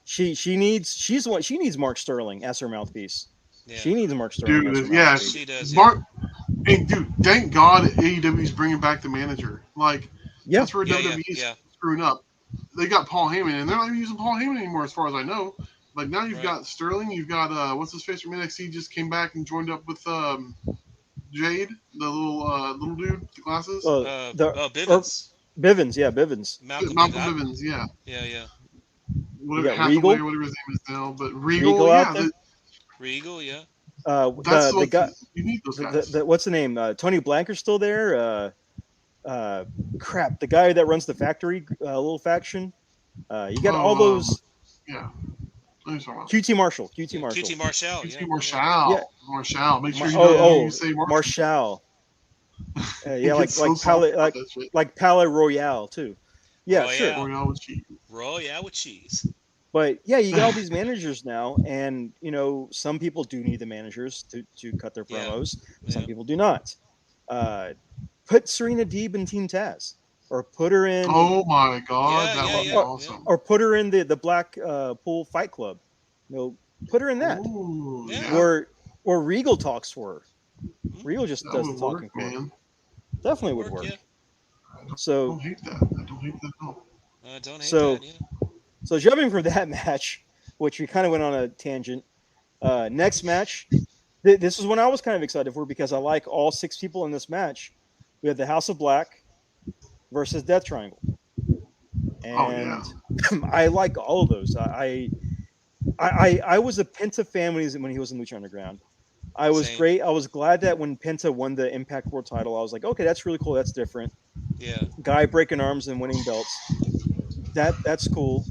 She needs Mark Sterling as her mouthpiece. Yeah. She needs Mark Sterling. Dude, she does. Mark, hey, dude, thank God AEW's bringing back the manager. That's where WWE's screwing up. They got Paul Heyman, and they're not even using Paul Heyman anymore, as far as I know. Like now you've got Sterling, you've got what's his face from NXT just came back and joined up with Jade, the little dude with the glasses. Bivens. Bivens, yeah, Bivens. Malcolm Bivens, yeah. Yeah. Whatever, Regal? Whatever his name is now, but Regal, Regal, yeah. That's the guy. You need those guys. What's the name? Tony Blanker's still there. Crap, the guy that runs the factory, little faction. You got all those. Yeah. QT Marshall. QT Marshall. Yeah. Marshall. Make sure you say Marshall. like Palais Royale too. Yeah, sure. Royale with cheese. But yeah, you got all these managers now, and some people do need the managers to cut their promos. Some people do not. Put Serena Deeb in Team Taz, or put her in. Oh my God, that would be awesome. Or put her in the Blackpool Fight Club. Put her in that. Ooh, Where Regal talks for her. Rio just That does the would work, talking for him. man. Definitely That would work, work. yeah. I So don't hate that. I don't hate that at all. I don't hate so that. Yeah. so jumping from that match, which we kind of went on a tangent. Next match, this is when I was kind of excited for because I like all 6 people in this match. We had the House of Black versus Death Triangle, Oh yeah. and I like all of those. I was a Penta fan when he was in Lucha Underground. I was Same. great. I was glad that when Penta won the Impact World title, I was like, okay, that's really cool. That's different. Yeah. Guy breaking arms and winning belts. That's cool.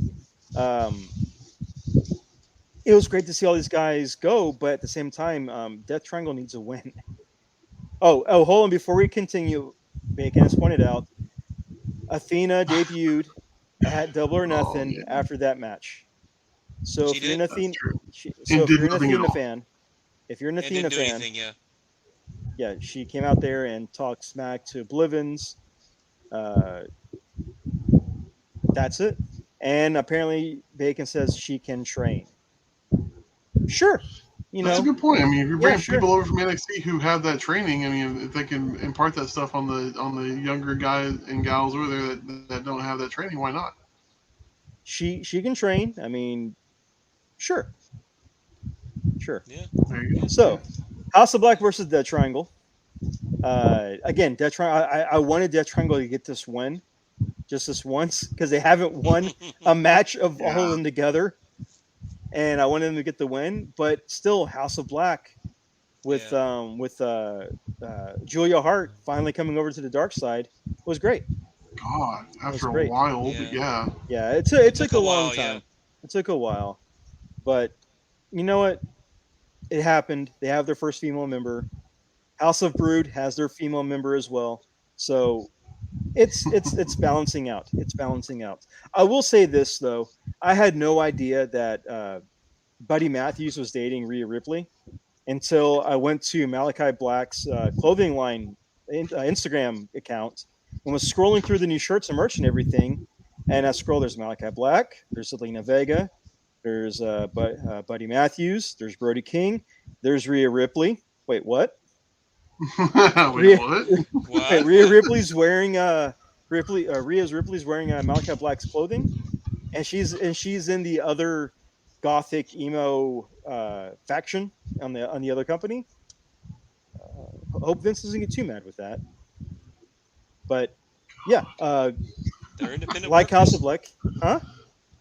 Um, it was great to see all these guys go, but at the same time, Death Triangle needs a win. Oh, hold on. Before we continue, Bacon has pointed out, Athena debuted at Double or Oh Nothing yeah. after that match. So She if you're an did. That's Athena, true. so And if did you're an nothing at Athena all. fan, if you're an And Athena didn't do fan, anything. Yeah. yeah, she came out there and talked smack to Oblivins. Uh, that's it. And apparently, Bacon says she can train. Sure, you That's a know, good point. I mean, if you're yeah, bringing sure. people over from NXT who have that training, I mean, if they can impart that stuff on the younger guys and gals over there that don't have that training, why not? She can train. I mean, sure, sure. Yeah. There you go. Yeah. So, House of Black versus Death Triangle. Again, Death Triangle. I wanted Death Triangle to get this win just this once because they haven't won a match of all of Yeah. them together, and I wanted them to get the win. But still, House of Black with Yeah. Julia Hart finally coming over to the dark side was great. God, It was after a great. while, but Yeah. yeah. Yeah, it It took took a a long while. Yeah. time. It took a while, but you know what? It happened. They have their first female member. House of Brood has their female member as well. So it's balancing out. It's balancing out. I will say this though. I had no idea that Buddy Matthews was dating Rhea Ripley until I went to Malachi Black's clothing line Instagram account and was scrolling through the new shirts and merch and everything. And I scroll, there's Malachi Black, there's Selena Vega, there's Buddy Matthews, there's Brody King, there's Rhea Ripley. Wait, what? Wait, Rhea, what? wait, What? Rhea What? Ripley's wearing Ripley's wearing Malachi Black's clothing, and she's in the other gothic emo faction on the other company. Hope Vince doesn't get too mad with that. But yeah, They're independent like House of workers. Black, huh?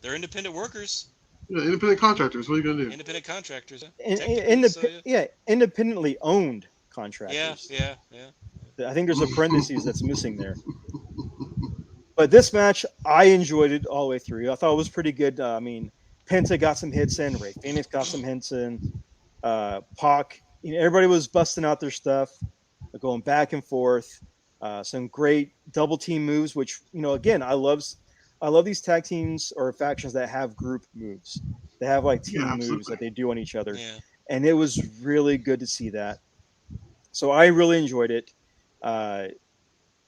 They're independent workers. Yeah, independent contractors. What are you gonna do? Independent contractors. Yeah. Technically. So yeah. Yeah, independently owned Yeah. contractors. Yeah. Yeah. I think there's a parentheses that's missing there. But this match, I enjoyed it all the way through. I thought it was pretty good. I mean, Penta got some hits in, Ray Phoenix got some hits in, Pac. You know, everybody was busting out their stuff, going back and forth. Some great double team moves, which again, I love these tag teams or factions that have group moves. They have like team Yeah, moves absolutely. that they do on each other, Yeah. and it was really good to see that. So I really enjoyed it. Uh,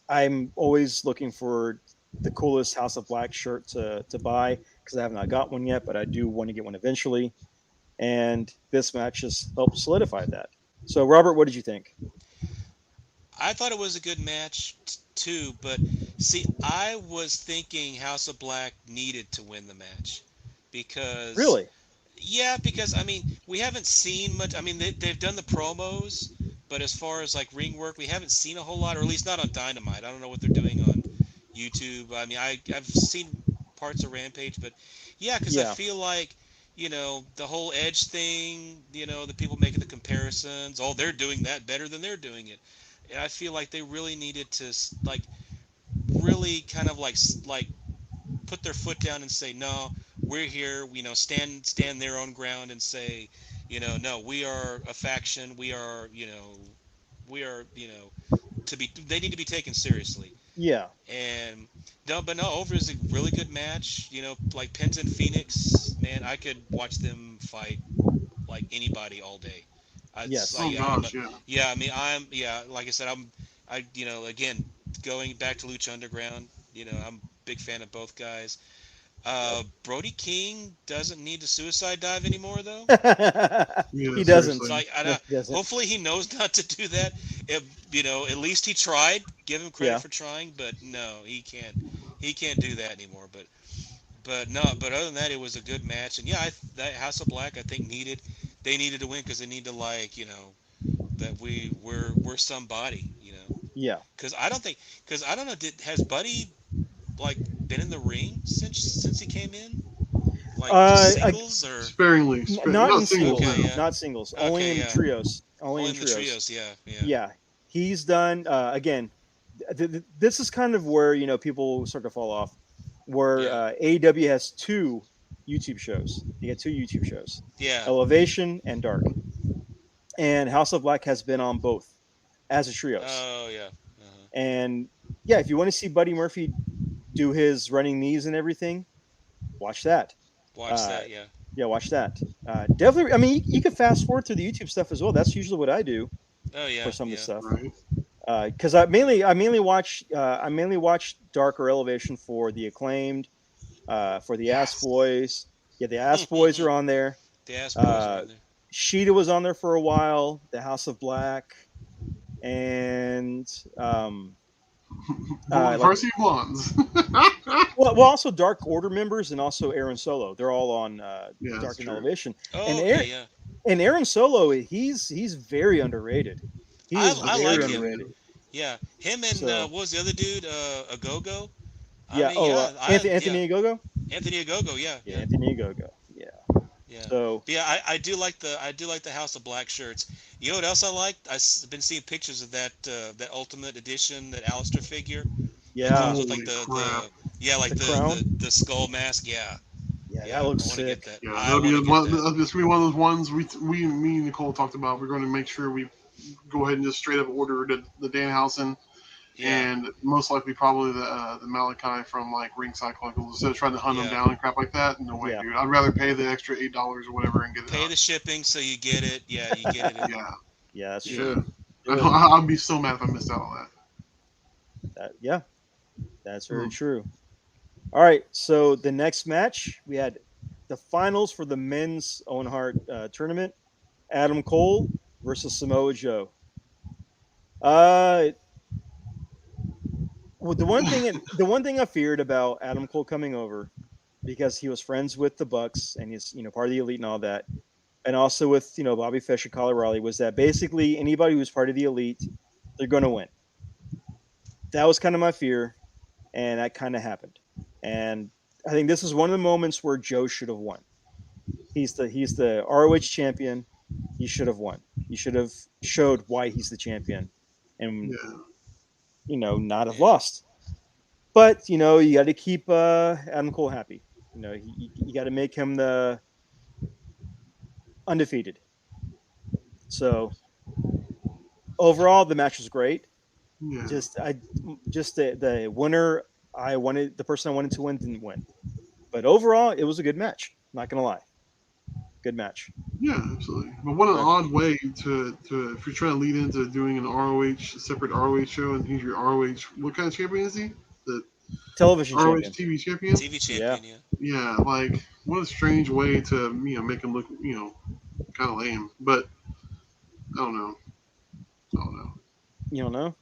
I'm always looking for the coolest House of Black shirt to buy because I have not got one yet, but I do want to get one eventually. And this match just helped solidify that. So, Robert, what did you think? I thought it was a good match too, but see, I was thinking House of Black needed to win the match because Really? yeah, because I mean, we haven't seen much. I mean, they've done the promos, but as far as like ring work, we haven't seen a whole lot, or at least not on Dynamite. I don't know what they're doing on YouTube. I mean, I've seen parts of Rampage, but yeah, because I Yeah. feel like the whole Edge thing. The people making the comparisons. Oh, they're doing that better than they're doing it. And I feel like they really needed to like really kind of like put their foot down and say, no, we're here, stand their own ground and say, no, we are a faction. We are to be, they need to be taken seriously. Yeah. And no, but no, over is a really good match. Like Penta and Phoenix, man, I could watch them fight like anybody all day. It's Yes. like, Oh gosh, yeah. yeah, I mean, like I said, again, going back to Lucha Underground, I'm a big fan of both guys. Brody King doesn't need to suicide dive anymore, though. Yeah, He doesn't. It's seriously. like, No, he doesn't. hopefully he knows not to do that. If, at least he tried. Give him credit Yeah. for trying, but no, he can't. He can't do that anymore. But no. But other than that, it was a good match. And yeah, that House of Black, I think they needed to win because they need to that we're somebody. Yeah. Because I don't know. Has Buddy been in the ring since he came in? Like just I, singles or Sparingly, not not in singles. singles. Okay, No. yeah. Not singles. Only Okay, in yeah. trios. Only in in the trios. trios? Yeah, yeah. Yeah. He's done. Again, this is kind of where people start to fall off. Where Yeah. AEW has two YouTube shows. They get two YouTube shows: Yeah. Elevation and Dark. And House of Black has been on both as a trios. Oh yeah. And yeah, if you want to see Buddy Murphy do his running knees and everything, watch that. Watch Uh, that. Yeah. yeah, watch that. Definitely. I mean, you can fast forward through the YouTube stuff as well. That's usually what I do Oh yeah. for some of Yeah. the stuff. Right. Because I mainly watch Dark or Elevation for the Acclaimed, for the Ass Boys. Yeah, the Ass Boys are on there. The ass boys are on there. Sheeta was on there for a while. The House of Black, and Varsity Blondes. well, also Dark Order members, and also Aaron Solo. They're all on Yeah, that's Dark and true. Elevation. Oh, and okay, Aaron, yeah. and Aaron Solo, he's very underrated. He I is like very him. underrated. Yeah. Him and So- what was the other dude? Agogo. Yeah. Anthony Ogogo. Anthony Agogo. Yeah. Yeah, Yeah. Anthony Ogogo. Yeah. Yeah. So But yeah, I do like the House of Black shirts. You know what else I liked? I've been seeing pictures of that Ultimate Edition, that Alistair figure. That yeah, comes with like Holy crap. the crown? the skull mask. Yeah. yeah, Yeah, that looks I wanna sick. get that. Yeah, I that'll be wanna get one. that. This will be one of those ones me and Nicole talked about. We're going to make sure we go ahead and just straight up order the Danhausen Yeah. and most likely probably the Malachi from like Ringside Collectibles instead of trying to hunt them Yeah. down and crap like that. No way, Yeah. dude. I'd rather pay the extra $8 or whatever and get it. Pay out. the shipping so you get it. Yeah, you get it. Yeah, Yeah, that's yeah. true. Do it. I'd be so mad if I missed out on that. Yeah, that's very Hmm. true. All right, so the next match we had the finals for the men's Owen Hart tournament: Adam Cole versus Samoa Joe. Well, the one thing I feared about Adam Cole coming over, because he was friends with the Bucks and he's part of the Elite and all that, and also with Bobby Fish and Kyle O'Reilly, was that basically anybody who's part of the Elite, they're going to win. That was kind of my fear, and that kind of happened. And I think this is one of the moments where Joe should have won. He's the ROH champion. He should have won. He should have showed why he's the champion, and Yeah. not have lost. But you got to keep Adam Cole happy. You got to make him the undefeated. So overall, the match was great. Yeah. Just the winner. The person I wanted to win didn't win. But overall, it was a good match. Not gonna lie, good match. Yeah, absolutely. But what an odd way to if you're trying to lead into doing an separate ROH show, and he's your ROH. What kind of champion is he? The Television ROH champion. TV champion. TV champion. Yeah. Yeah, like what a strange way to make him look kind of lame. But I don't know. You don't know?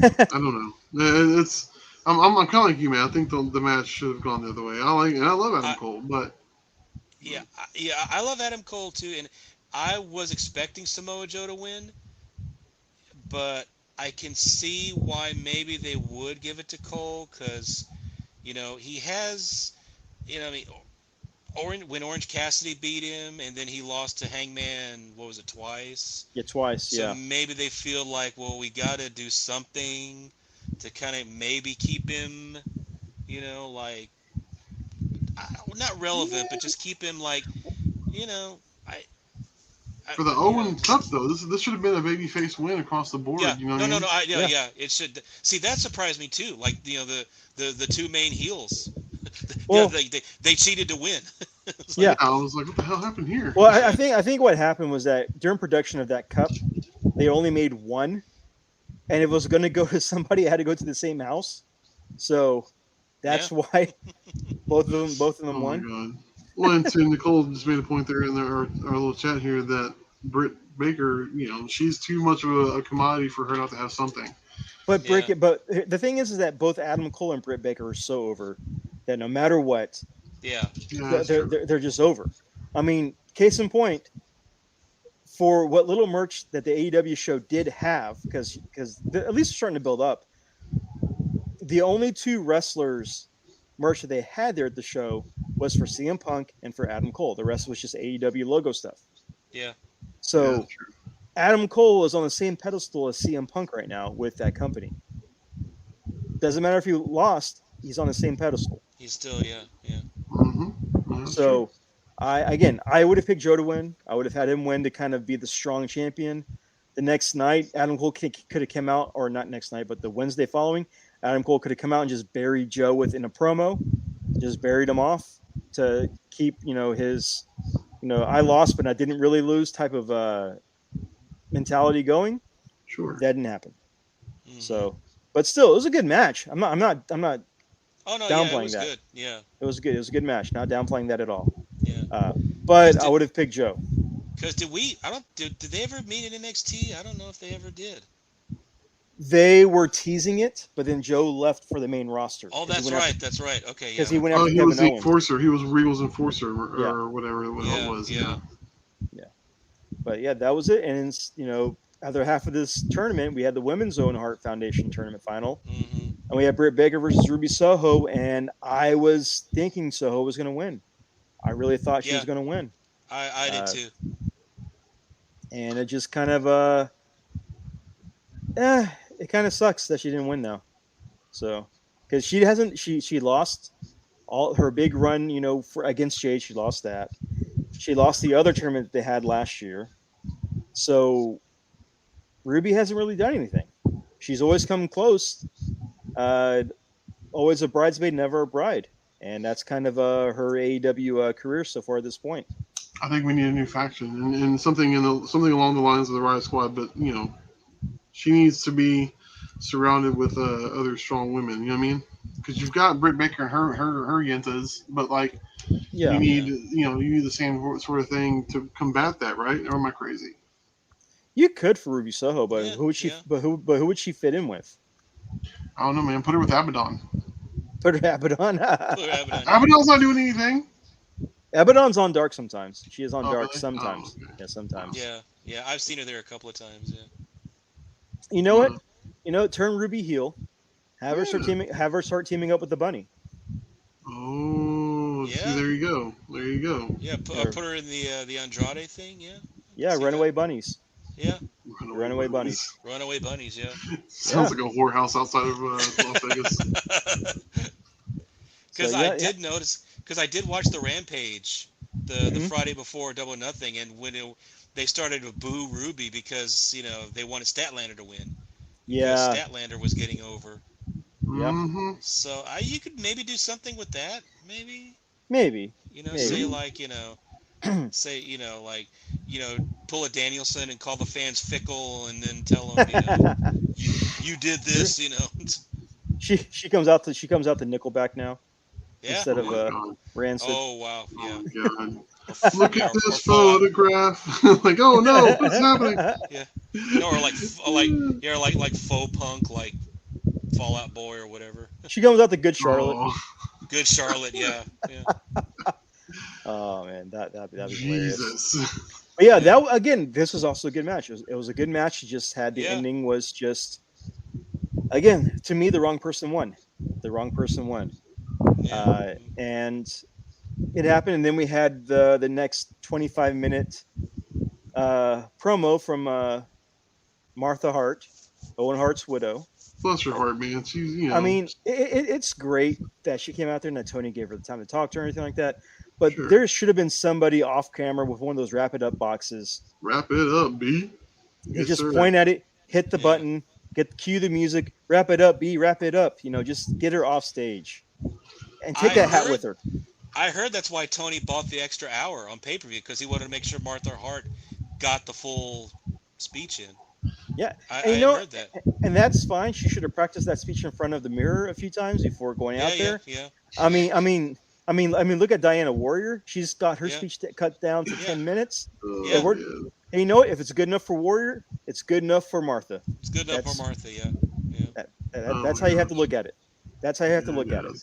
I don't know. It's I'm kind of like you, man. I think the match should have gone the other way. I love Adam Cole, but Yeah, I love Adam Cole too, and I was expecting Samoa Joe to win, but I can see why maybe they would give it to Cole because, he has, when Orange Cassidy beat him, and then he lost to Hangman, what was it, twice? Yeah, twice. So Yeah. maybe they feel like, well, we got to do something to kind of maybe keep him, not relevant, but just keep him like, for the Owen Cup though, this should have been a babyface win across the board. Yeah, You know what I mean? yeah, it should. See, that surprised me too. Like, the two main heels, Well- they cheated to win. It's Yeah. I was like, what the hell happened here? Well, I think what happened was that during production of that cup, they only made one, and it was going to go to somebody that had to go to the same house. So that's why Both of Oh them my won. god. Well, and to Nicole just made a point there in our little chat here that Britt Baker, she's too much of a commodity for her not to have something. But Yeah. But the thing is that both Adam Cole and Britt Baker are so over that no matter what, Yeah. Yeah, that's true. they're just over. I mean, case in point, for what little merch that the AEW show did have, because at least they're starting to build up. The only two wrestlers merch that they had there at the show was for CM Punk and for Adam Cole. The rest was just AEW logo stuff. Yeah. So Yeah, that's true. Adam Cole is on the same pedestal as CM Punk right now with that company. Doesn't matter if he lost, he's on the same pedestal. He's still, yeah. Mm-hmm. That's true. So I would have picked Joe to win. I would have had him win to kind of be the strong champion. The next night, Adam Cole could have come out, or not next night, but the Wednesday following, Adam Cole could have come out and just buried Joe within a promo, just buried him off to keep, his, I lost, but I didn't really lose type of mentality going. Sure. That didn't happen. Mm-hmm. So, but still, it was a good match. I'm not Oh no, yeah, it downplaying was that. good. Yeah. It was good. It was a good match. Not downplaying that at all. Yeah. But I would have picked Joe. Because did they ever meet in NXT? I don't know if they ever did. They were teasing it, but then Joe left for the main roster. Oh, that's right. That's right. Okay, yeah. Because he went after he Kevin was the Owens. enforcer. He was Regal's enforcer or Yeah. whatever it Yeah, was. yeah. But yeah, that was it. And other half of this tournament, we had the Women's Own Heart Foundation tournament final, Mm-hmm. and we had Britt Baker versus Ruby Soho. And I was thinking Soho was going to win. I really thought she was going to win. I did too. And it just kind of it kind of sucks that she didn't win now. So because she lost all her big run, against Jade. She lost that. She lost the other tournament that they had last year. So Ruby hasn't really done anything. She's always come close. Always a bridesmaid, never a bride. And that's kind of her AEW career so far at this point. I think we need a new faction and something something along the lines of the Riot Squad. But she needs to be surrounded with other strong women. You know what I mean? Because you've got Britt Baker and her yentas, but you need you need the same sort of thing to combat that, right? Or am I crazy? You could for Ruby Soho, but who would she? Yeah. But who would she fit in with? I don't know, man. Put her with Abaddon. Put her Abaddon. Abaddon's not doing anything. Abaddon's on Dark sometimes. She is on Dark really? sometimes. Oh, okay. Yeah, sometimes. Yeah. I've seen her there a couple of times. Yeah. You know what? Turn Ruby heel. Have her start teaming up with the Bunny. Oh, see, there you go. Yeah, put her in the Andrade thing. Yeah. Yeah, Runaway Bunnies. Yeah. Runaway Bunnies. Runaway Bunnies. Yeah. Sounds like a whorehouse outside of Las Vegas. Because I did notice, because I did watch the Rampage the Friday before Double Nothing, and when they started to boo Ruby because they wanted Statlander to win. Yeah. Because Statlander was getting over. Yep. Mm-hmm. So you could maybe do something with that, maybe. Maybe. Say pull a Danielson and call the fans fickle, and then tell them, you did this, She comes out to Nickelback now. Yeah. Instead of Rancid. Oh wow! Yeah. Oh, God. Look at this photograph. Like, oh no, what's happening? Yeah. Or like faux punk, like Fall Out Boy or whatever. She comes out to Good Charlotte. Oh. Good Charlotte, yeah. Oh man, that'd be Jesus. hilarious. But yeah, this was also a good match. It was a good match. It just had the ending was just, again, to me, the wrong person won. Yeah. And it happened, and then we had the next 25-minute promo from Martha Hart, Owen Hart's widow. Bless her heart, man. She's, I mean, it's great that she came out there and that Tony gave her the time to talk to her or anything like that. But there should have been somebody off camera with one of those wrap it up boxes. Wrap it up, B. You just point at it, hit the button, cue the music, wrap it up, B, wrap it up. Just get her off stage. And take that hat with her. I heard that's why Tony bought the extra hour on pay-per-view, because he wanted to make sure Martha Hart got the full speech in. Yeah. I heard that. And that's fine. She should have practiced that speech in front of the mirror a few times before going out there. Yeah. I mean, I mean, look at Diana Warrior. She's got her Yeah. speech cut down to Yeah. 10 minutes. Yeah. And you know what? If it's good enough for Warrior, it's good enough for Martha. It's good enough for Martha. Yeah. Yeah. That's how you have to look at it. That's how you have to look at it.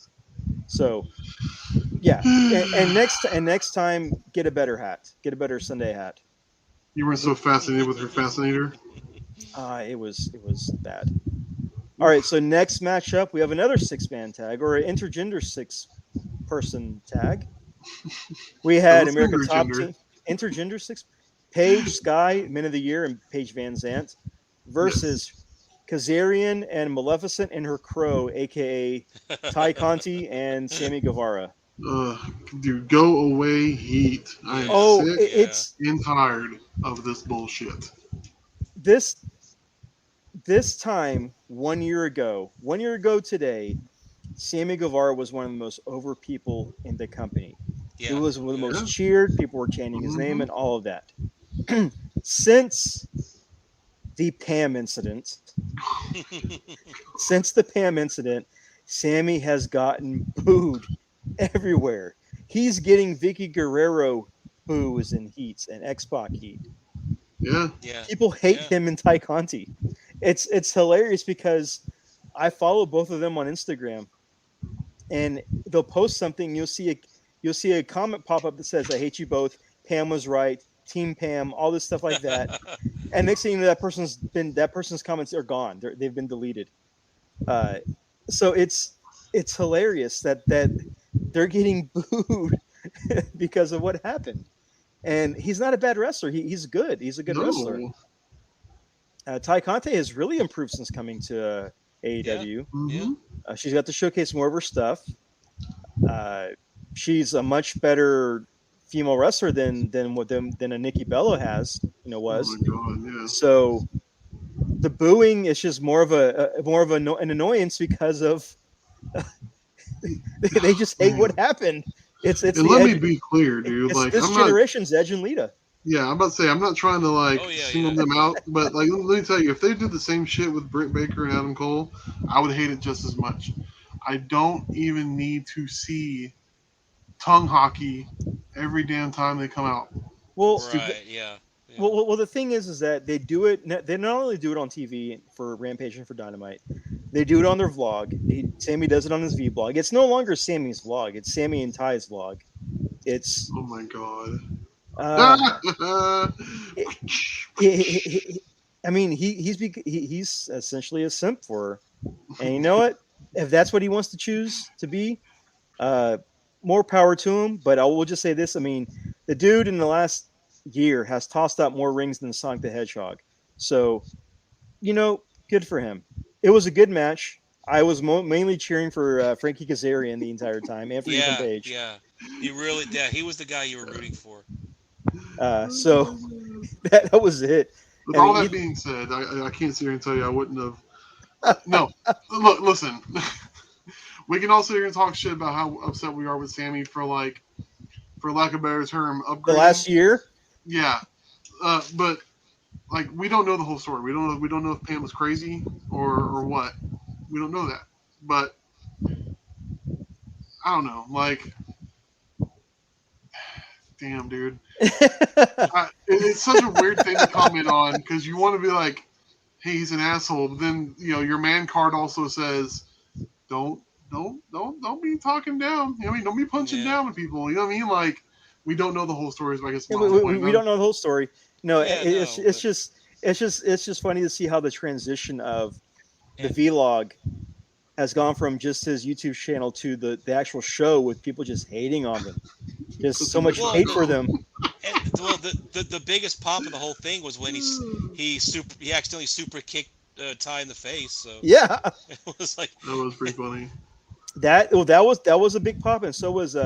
So, yeah. And next time, get a better hat. Get a better Sunday hat. You weren't so fascinated with her fascinator? It was bad. All right, so next matchup, we have another 6-man tag or an intergender 6-person tag. We had Let's America go Top intergender. Team intergender 6, Paige Sky, Men of the Year, and Paige Van Zant versus Kazarian and Maleficent and her crow, aka Ty Conti and Sammy Guevara. Dude, go away, Heat. I am Oh, sick it's and tired of this bullshit. this time 1 year ago today, Sammy Guevara was one of the most over people in the company. Yeah. He was one of the Yeah. most cheered. People were chanting his name and all of that. Since the Pam incident, Sammy has gotten booed everywhere. He's getting Vicky Guerrero boos and heats and X-Pac heat. Yeah. Yeah. People hate Yeah. him and Ty Conti. It's hilarious because I follow both of them on Instagram, and they'll post something. You'll see a comment pop up that says, "I hate you both. Pam was right. Team Pam." All this stuff like that. And next thing you know, that person's comments are gone. They've been deleted. So it's hilarious that they're getting booed because of what happened. And he's not a bad wrestler. He's good. He's a good wrestler. Ty Conte has really improved since coming to AEW. Yeah. She's got to showcase more of her stuff. She's a much better female wrestler than a Nikki Bella was. Oh my God, yeah. So the booing is just more of an annoyance because of they just hate what happened. It's and let me be clear, dude. It's like this I'm generation's Edge and Lita. Yeah, I'm about to say I'm not trying to single them out, but let me tell you, if they did the same shit with Britt Baker and Adam Cole, I would hate it just as much. I don't even need to see tongue hockey every damn time they come out. Well, Right. Yeah. Well, the thing is that they do it. They not only do it on TV for Rampage and for Dynamite, they do it on their vlog. Sammy does it on his vlog. It's no longer Sammy's vlog. It's Sammy and Ty's vlog. It's oh my God. I mean, he's essentially a simp for her, and you know what? If that's what he wants to choose to be, more power to him. But I will just say this: I mean, the dude in the last year has tossed out more rings than Sonic the Hedgehog. So, good for him. It was a good match. I was mainly cheering for Frankie Kazarian the entire time and for Ethan Page. Yeah. He was the guy you were rooting for. So that was it. With all that being said, I can't sit here and tell you I wouldn't have. No, look, listen. We can all sit here and talk shit about how upset we are with Sammy for lack of a better term, upgrading. The last year. Yeah, but we don't know the whole story. We don't know if Pam was crazy or what. We don't know that. But I don't know. Damn, dude. It's such a weird thing to comment on because you want to be like, "Hey, he's an asshole," but then your man card also says, "Don't be talking down. Don't be punching down at people." You know what I mean? We don't know the whole story. I guess we don't know the whole story. No, it's just funny to see how the transition of the vlog has gone from just his YouTube channel to the actual show with people just hating on them. Just so much hate for them. And the biggest pop of the whole thing was when he accidentally super kicked Ty in the face. So yeah, it was like that was pretty funny. That was a big pop, and so was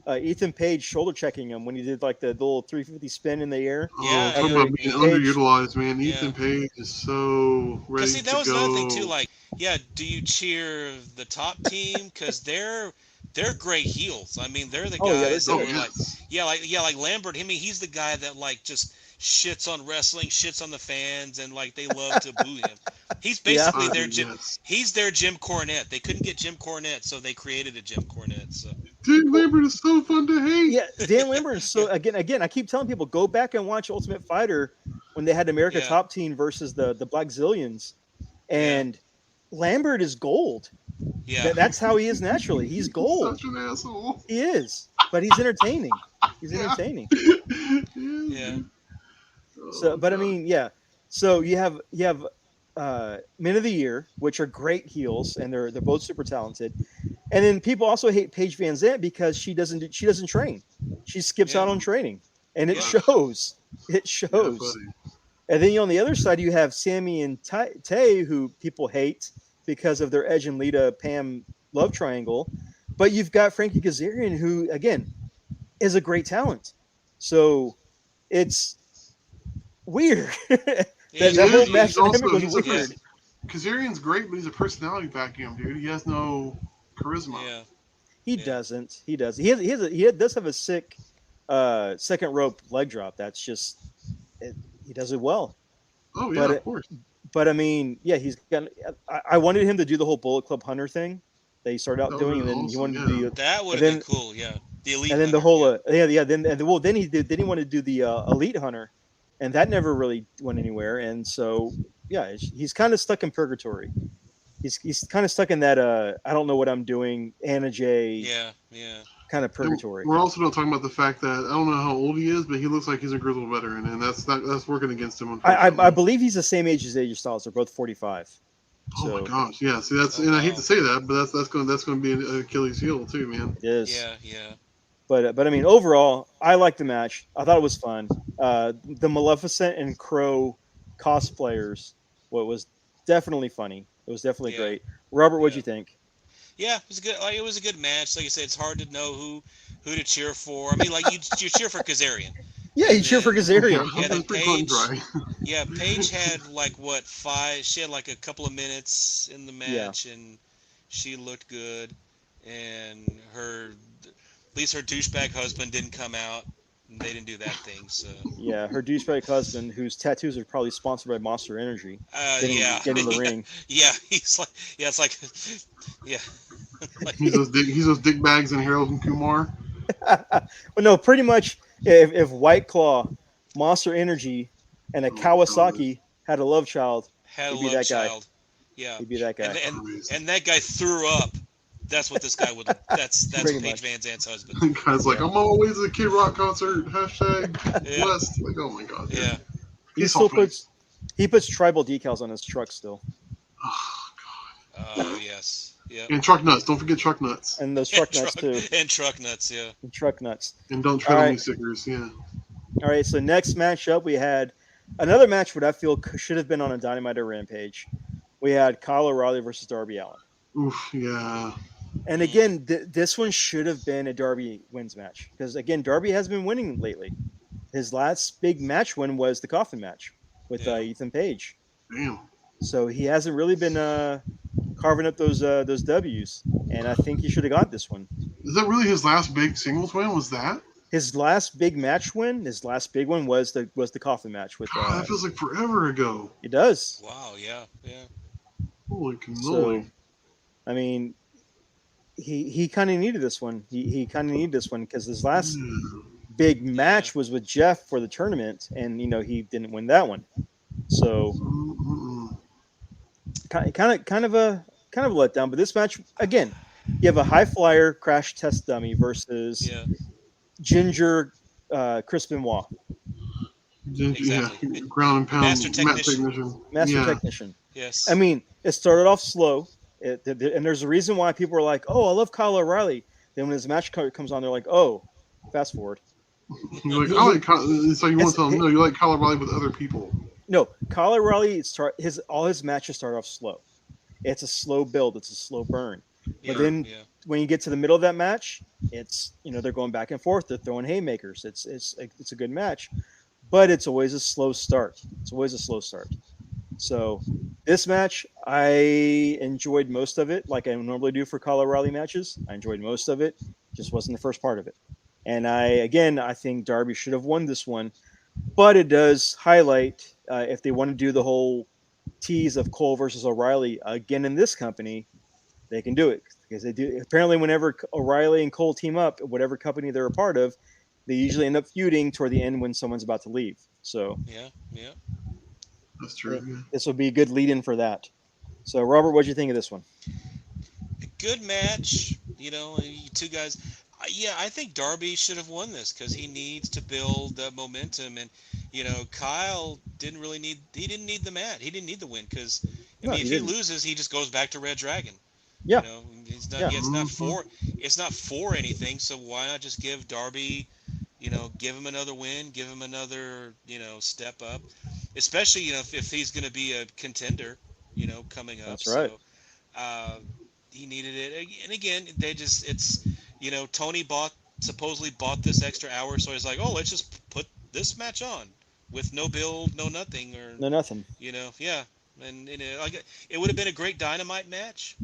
Ethan Page shoulder checking him when he did the little 350 spin in the air. Yeah, talking about being underutilized, man. Ethan Page is so ready to go. That was another thing too. Do you cheer the top team because they're great heels? I mean, they're the guys that are like Lambert. I mean, he's the guy that just shits on wrestling, shits on the fans, and they love to boo him. He's basically their Jim. He's their Jim Cornette. They couldn't get Jim Cornette, so they created a Jim Cornette. So Dan Lambert is so fun to hate. Yeah, Dan Lambert is so again. I keep telling people go back and watch Ultimate Fighter when they had America Yeah. Top Team versus the Black Zillions, and Lambert is gold. Yeah. That's how he is naturally. He's gold. Such an asshole. He is, but he's entertaining. He's Yeah. entertaining. Yeah. So, but I mean, yeah. So you have Men of the Year, which are great heels, and they're both super talented. And then people also hate Paige Van Zandt because she doesn't train. She skips Yeah. out on training, and it Yeah. shows. It Yeah, shows. buddy. And then on the other side, you have Sammy and Tay, who people hate because of their Edge and Lita Pam love triangle. But you've got Frankie Kazarian, who again is a great talent. So it's weird. that whole He's match also- dynamic was he's a- weird. Kazarian's great, but he's a personality vacuum, dude. He has no charisma. Yeah. He Yeah. doesn't. He does. He does have a sick second rope leg drop. That's just he does it well. Oh yeah, But of course. But I mean, yeah, he's got. I wanted him to do the whole Bullet Club Hunter thing that he started out That doing, would've and then been he wanted awesome, to do. That would And have been cool. Yeah. The elite. And then the Hunter, whole yeah. then he wanted to do the Elite Hunter, and that never really went anywhere. And so yeah, he's kind of stuck in purgatory. He's kind of stuck in that I don't know what I'm doing, Anna J Yeah. Yeah. kind of purgatory. We're also not talking about the fact that I don't know how old he is, but he looks like he's a grizzled veteran, and that's working against him. I Unfortunately. believe he's the same age as AJ Styles. They're both 45. Oh So my gosh, yeah. See, that's and I hate to say that, but that's going to be an Achilles heel too, man. it is. Yeah. Yeah. But I mean, overall, I liked the match. I thought it was fun. The Maleficent and Crow cosplayers, was definitely funny. It was definitely Yeah. great. Robert, what'd Yeah. you think? Yeah, it was good. Like, it was a good match. Like I said, it's hard to know who to cheer for. I mean, like you cheer for Kazarian. Yeah, you cheer for Kazarian. Yeah, then That's pretty cut and dry. Yeah, Paige had like what 5? She had like a couple of minutes in the match, and she looked good. And at least her douchebag husband didn't come out. And they didn't do that thing. So Yeah, her douchebag husband, whose tattoos are probably sponsored by Monster Energy, getting in the ring. Yeah, he's like, yeah, it's like, yeah. Like, He's those dick bags in Harold and Kumar. Well, no, pretty much. If White Claw, Monster Energy, and a Kawasaki had a love child, had a he'd be love that guy. child. Yeah, He'd be that guy. and that guy threw up. That's what this guy would. That's Pretty Paige much. Van Zandt's husband. The guy's like, I'm always at a Kid Rock concert. Hashtag Yeah. blessed. Like, oh my god. dude. Yeah. He He's still all funny. puts tribal decals on his truck still, Oh yes. Yeah. And truck nuts. Don't forget truck nuts. and those truck nuts too. And truck nuts. Yeah. And truck nuts. And don't tread All on right. these stickers. Yeah. All right, so next matchup we had another match what I feel should have been on a Dynamite or Rampage. We had Kyle O'Reilly versus Darby Allin. Oof. Yeah. And again, this one should have been a Darby wins match because again, Darby has been winning lately. His last big match win was the coffin match with Yeah. Ethan Page. Damn. So he hasn't really been carving up those W's, and I think he should have got this one. Is that really his last big singles win? Was that? His last big match win, his last big one was the coffin match with. God, that feels like forever ago. It does. Wow. Yeah. Yeah. Holy So, cannoli. I mean, he kind of needed this one. He kind of needed this one because his last big match was with Jeff for the tournament, and he didn't win that one. So kind of a letdown. But this match again, you have a high flyer crash test dummy versus Yeah. Ginger Chris Benoit, Exactly. Yeah. Ground and pound. Master technician. master Yeah. technician. Yes. I mean, it started off slow, and there's a reason why people are like, "Oh, I love Kyle O'Reilly." Then when his match comes on, they're like, "Oh, fast forward." You're like, I like. So you want to tell him no? You like Kyle O'Reilly with other people. No, Kyle O'Reilly all his matches start off slow. It's a slow build. It's a slow burn. Yeah, But then yeah. when you get to the middle of that match, it's they're going back and forth. They're throwing haymakers. It's a good match, but it's always a slow start. It's always a slow start. So this match, I enjoyed most of it, like I normally do for Kyle O'Reilly matches. I enjoyed most of it. Just wasn't the first part of it. And I think Darby should have won this one, but it does highlight if they want to do the whole tease of Cole versus O'Reilly again in this company, they can do it because they do. Apparently, whenever O'Reilly and Cole team up, whatever company they're a part of, they usually end up feuding toward the end when someone's about to leave. So Yeah, yeah. That's true. Yeah. this will be a good lead-in for that. So, Robert, what do you think of this one? Good match. You two guys. Yeah, I think Darby should have won this because he needs to build momentum, and Kyle didn't really need. He didn't need the match. He didn't need the win because, No, if he he didn't. loses, he just goes back to Red Dragon. Yeah, He's not. yeah. Yeah, it's not Mhm. for. It's not for anything. So why not just give Darby, give him another win, give him another, step up, especially if he's going to be a contender, coming up. That's right. So. Uh, he needed it, and again, it's Tony supposedly bought this extra hour, so he's like, oh, let's just put this match on with no build, no nothing, or No, nothing. yeah, and like it would have been a great Dynamite match,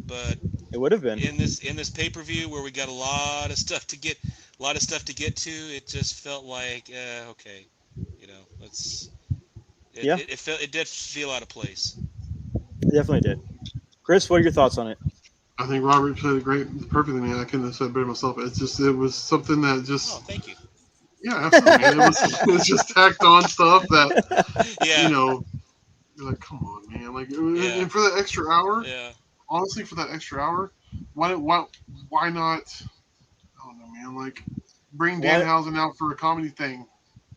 but It would have been. in this pay per view where we got a lot of stuff to get, to, it just felt like okay, let's. Yeah. It did feel out of place. It definitely did. Chris, what are your thoughts on it? I think Robert said it perfectly. Man, I couldn't have said it better myself. It was something that just, Oh, thank you. yeah, absolutely, man. It was just tacked on stuff that, Yeah. you're like, come on, man. Like, Yeah. and for that extra hour, Yeah. honestly, for that extra hour, why not? I don't know, man. Like, bring Why- Danhausen out for a comedy thing.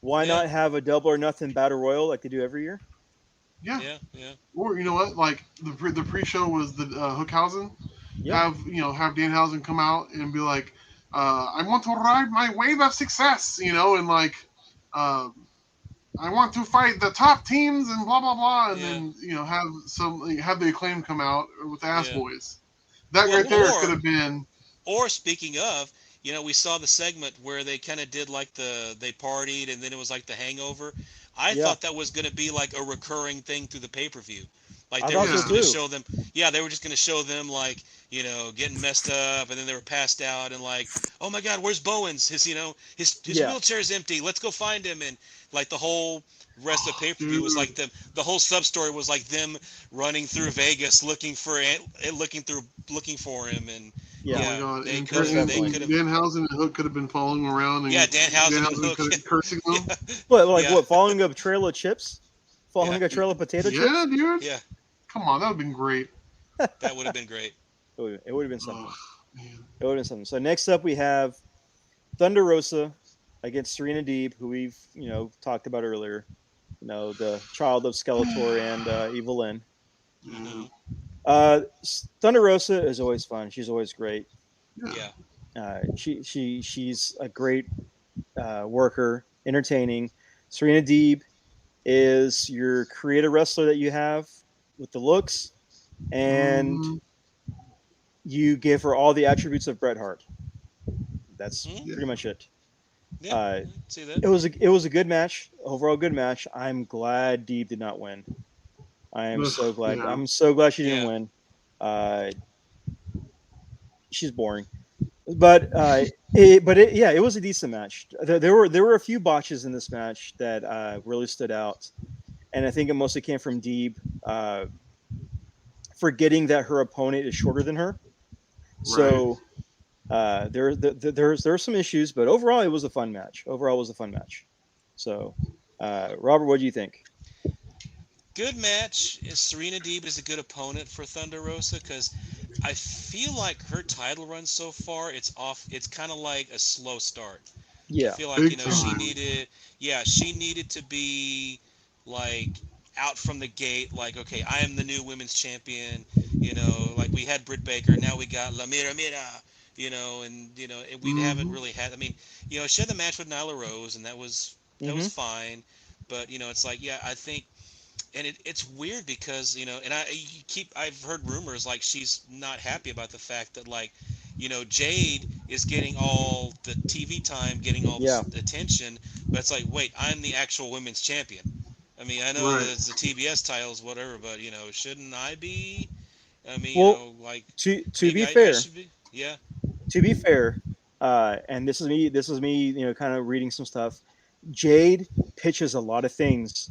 Why Yeah. not have a double or nothing battle royal like they do every year? Yeah. Yeah. Or you know what? Like the pre-show was the Hookhausen. Yeah. Have Danhausen come out and be like, I want to ride my wave of success, and like, I want to fight the top teams and blah blah blah, and then have the Acclaim come out with the Ass Yeah. Boys. That Well, right there or- could have been. Or speaking of, we saw the segment where they kind of did like they partied and then it was like the Hangover. I Yeah. thought that was going to be like a recurring thing through the pay-per-view. Like I they were thought just so going to too. show them. Yeah, they were just going to show them like getting messed up and then they were passed out and like, oh my God, where's Bowens? His his Yeah. wheelchair's empty. Let's go find him. And like the whole rest of the pay-per-view was Dude. like the whole sub story was like them running through Vegas looking for him and. Yeah. Oh my God! they And could have. They definitely. could have. Danhausen and Hook could have been following him around. And Yeah, Danhausen and Hook. could have been cursing them. What, like Yeah. what? Following a trail of chips? Following Yeah. a trail of potato chips? Yeah, dude. Yeah, Come on, that would have been great. that would have been great. It would have been something. Oh, man. It would have been something. So next up we have Thunder Rosa against Serena Deeb, who we've talked about earlier. The child of Skeletor and Evil Lynn. Mhm. Thunder Rosa is always fun. She's always great. Yeah, She's a great worker, entertaining. Serena Deeb is your creative wrestler that you have with the looks, and Mhm. you give her all the attributes of Bret Hart. That's Mhm. pretty much it. yeah. Uh, See that? It was a good match, overall good match. I'm glad Deeb did not win. I am Ugh, so glad. yeah. I'm so glad she didn't Yeah. win. She's boring, but it was a decent match. There were a few botches in this match that really stood out, and I think it mostly came from Deeb forgetting that her opponent is shorter than her. So there's some issues, but overall it was a fun match. So, Robert, what do you think? Good match. Serena Deeb is a good opponent for Thunder Rosa because I feel like her title run so far, it's off. It's kind of like a slow start. Yeah, I feel like Big she time. needed to be like out from the gate. Like, okay, I am the new women's champion. Like we had Britt Baker, now we got La Mira Mira. And we haven't really had. I mean, she had the match with Nyla Rose, and that was fine. But it's like, yeah, I think. And it's weird because and I've heard rumors like she's not happy about the fact that like Jade is getting all the TV time, getting all Yeah. the attention, but it's like, wait, I'm the actual women's champion. I mean, I know Right. that it's the TBS titles, whatever, but shouldn't I be? I mean, Well, like to maybe be I fair, should be. Yeah, and this is me, kind of reading some stuff. Jade pitches a lot of things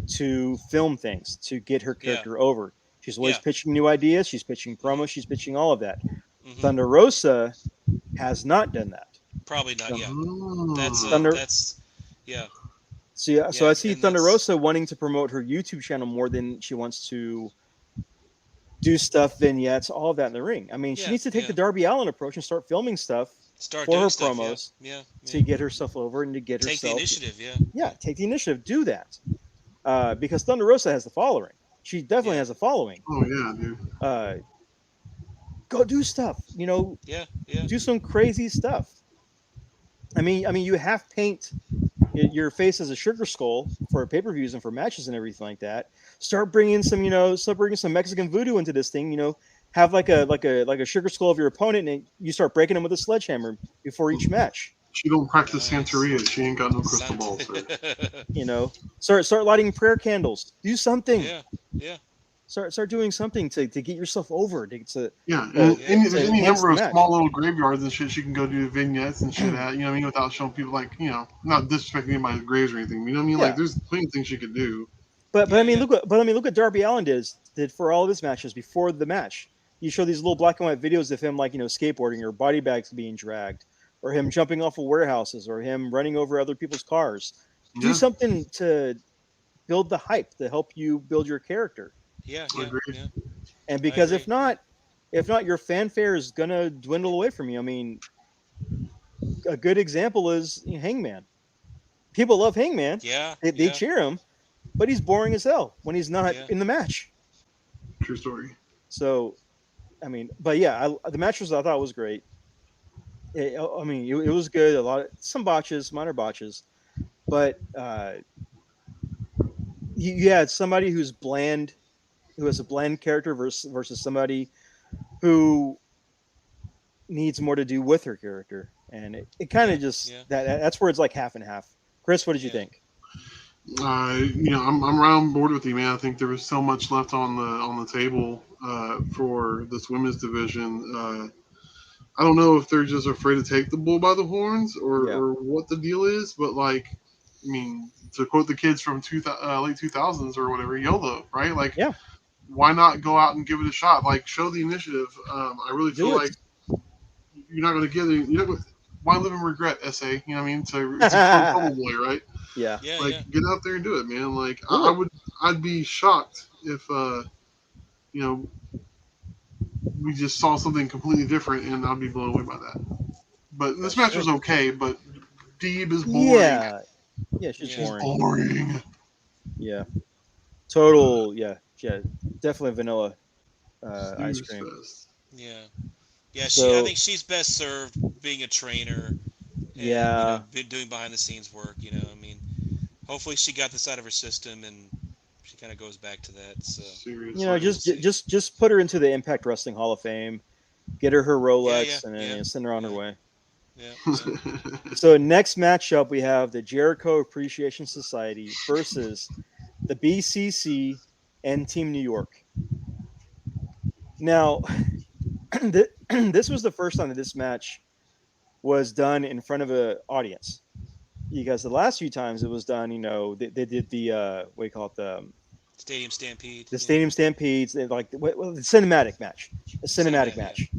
to film things to get her character over. She's always Yeah. pitching new ideas. She's pitching promos. She's pitching all of that. Hmm. Thunder Rosa has not done that. Probably not. Yeah. Oh. That's yeah. So Yeah. I see And Thunder that's Rosa wanting to promote her YouTube channel more than she wants to do stuff, vignettes, all of that in the ring. I mean, she yeah. needs to take Yeah. the Darby Allin approach and start filming stuff Start for doing her stuff. Yeah. promos Yeah. to Yeah. get herself over and to get Take the herself. initiative. Yeah. Yeah, take the initiative. Do that. Because Thunder Rosa has the following. She definitely Yeah. has a following. Oh yeah, dude. Go do stuff. Yeah. Yeah. Do some crazy stuff. I mean, you have paint your face as a sugar skull for pay-per-views and for matches and everything like that. Start bringing some Mexican voodoo into this thing. Have like a sugar skull of your opponent, and you start breaking them with a sledgehammer before each match. She don't practice Nice. Santeria. She ain't got no crystal balls. Start lighting prayer candles. Do something. Yeah. Yeah. Start doing something to get yourself over. Yeah, and Yeah. any, there's to any enhance number the of match. small little graveyards and shit she can go do vignettes and shit at, without showing people, not disrespecting anybody's graves or anything. You know what I mean? Yeah. Like, there's plenty of things she could do. But Yeah, I mean, yeah. look what Darby Allin did for all of his matches before the match. You show these little black and white videos of him skateboarding or body bags being dragged, or him jumping off of warehouses, or him running over other people's cars. Do Yeah. something to build the hype to help you build your character. Yeah. I Yeah. agree. Yeah. And because agree. if not, your fanfare is gonna dwindle away from you. I mean, a good example is Hangman. People love Hangman. Yeah. They Yeah. cheer him, but he's boring as hell when he's not Yeah. in the match. True story. So, I mean, but yeah, the match I thought was great. It was good. Some botches, minor botches, but you had somebody who's bland, who has a bland character versus somebody who needs more to do with her character, and it kind of just Yeah. that's where it's like half and half. Chris, what did you Yeah. think? I'm right on board with you, man. I think there was so much left on the table for this women's division. I don't know if they're just afraid to take the bull by the horns or what the deal is, but to quote the kids from late 2000s or whatever, YOLO, right? Like, Yeah. Why not go out and give it a shot? Like, show the initiative. I really feel like you're not going to get it. Why live in regret, SA? You know what I mean? It's a trouble boy, right? Yeah. Yeah. Like, Yeah. get out there and do it, man. Like, Do it. I'd be shocked if, we just saw something completely different, and I'd be blown away by that. But this match was okay, but Deeb is boring. Yeah, she's Yeah. boring. Boring. Yeah, total. Yeah, definitely vanilla ice Snooze cream. fest. Yeah. Yeah. So- I think she's best served being a trainer. And, Yeah. been doing behind the scenes work. I mean, hopefully she got this out of her system and she kind of goes back to that. So. Seriously. Just put her into the Impact Wrestling Hall of Fame, get her Rolex, Yeah, and then yeah. send her on her way. Yeah. So next matchup, we have the Jericho Appreciation Society versus the BCC and Team New York. Now, this was the first time that this match was done in front of an audience, because the last few times it was done, they did the what do you call it, the Stadium Stampede. Stadium Stampedes, the cinematic match, Cinematic, match.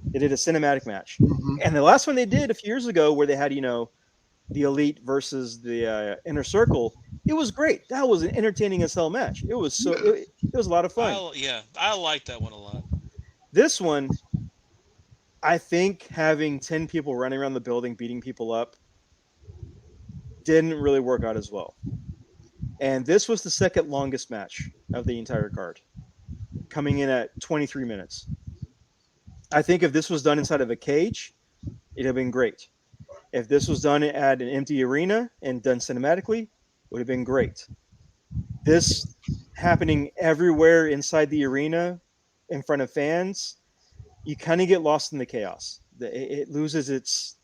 They did a cinematic match, Mhm. and the last one they did a few years ago, where they had the Elite versus the Inner Circle, it was great. That was an entertaining as hell match. It was it was a lot of fun. I like that one a lot. This one, I think having 10 people running around the building beating people up didn't really work out as well. And this was the second longest match of the entire card, coming in at 23 minutes. I think if this was done inside of a cage, it'd have been great. If this was done at an empty arena and done cinematically, would have been great. This happening everywhere inside the arena in front of fans, you kind of get lost in the chaos. It loses its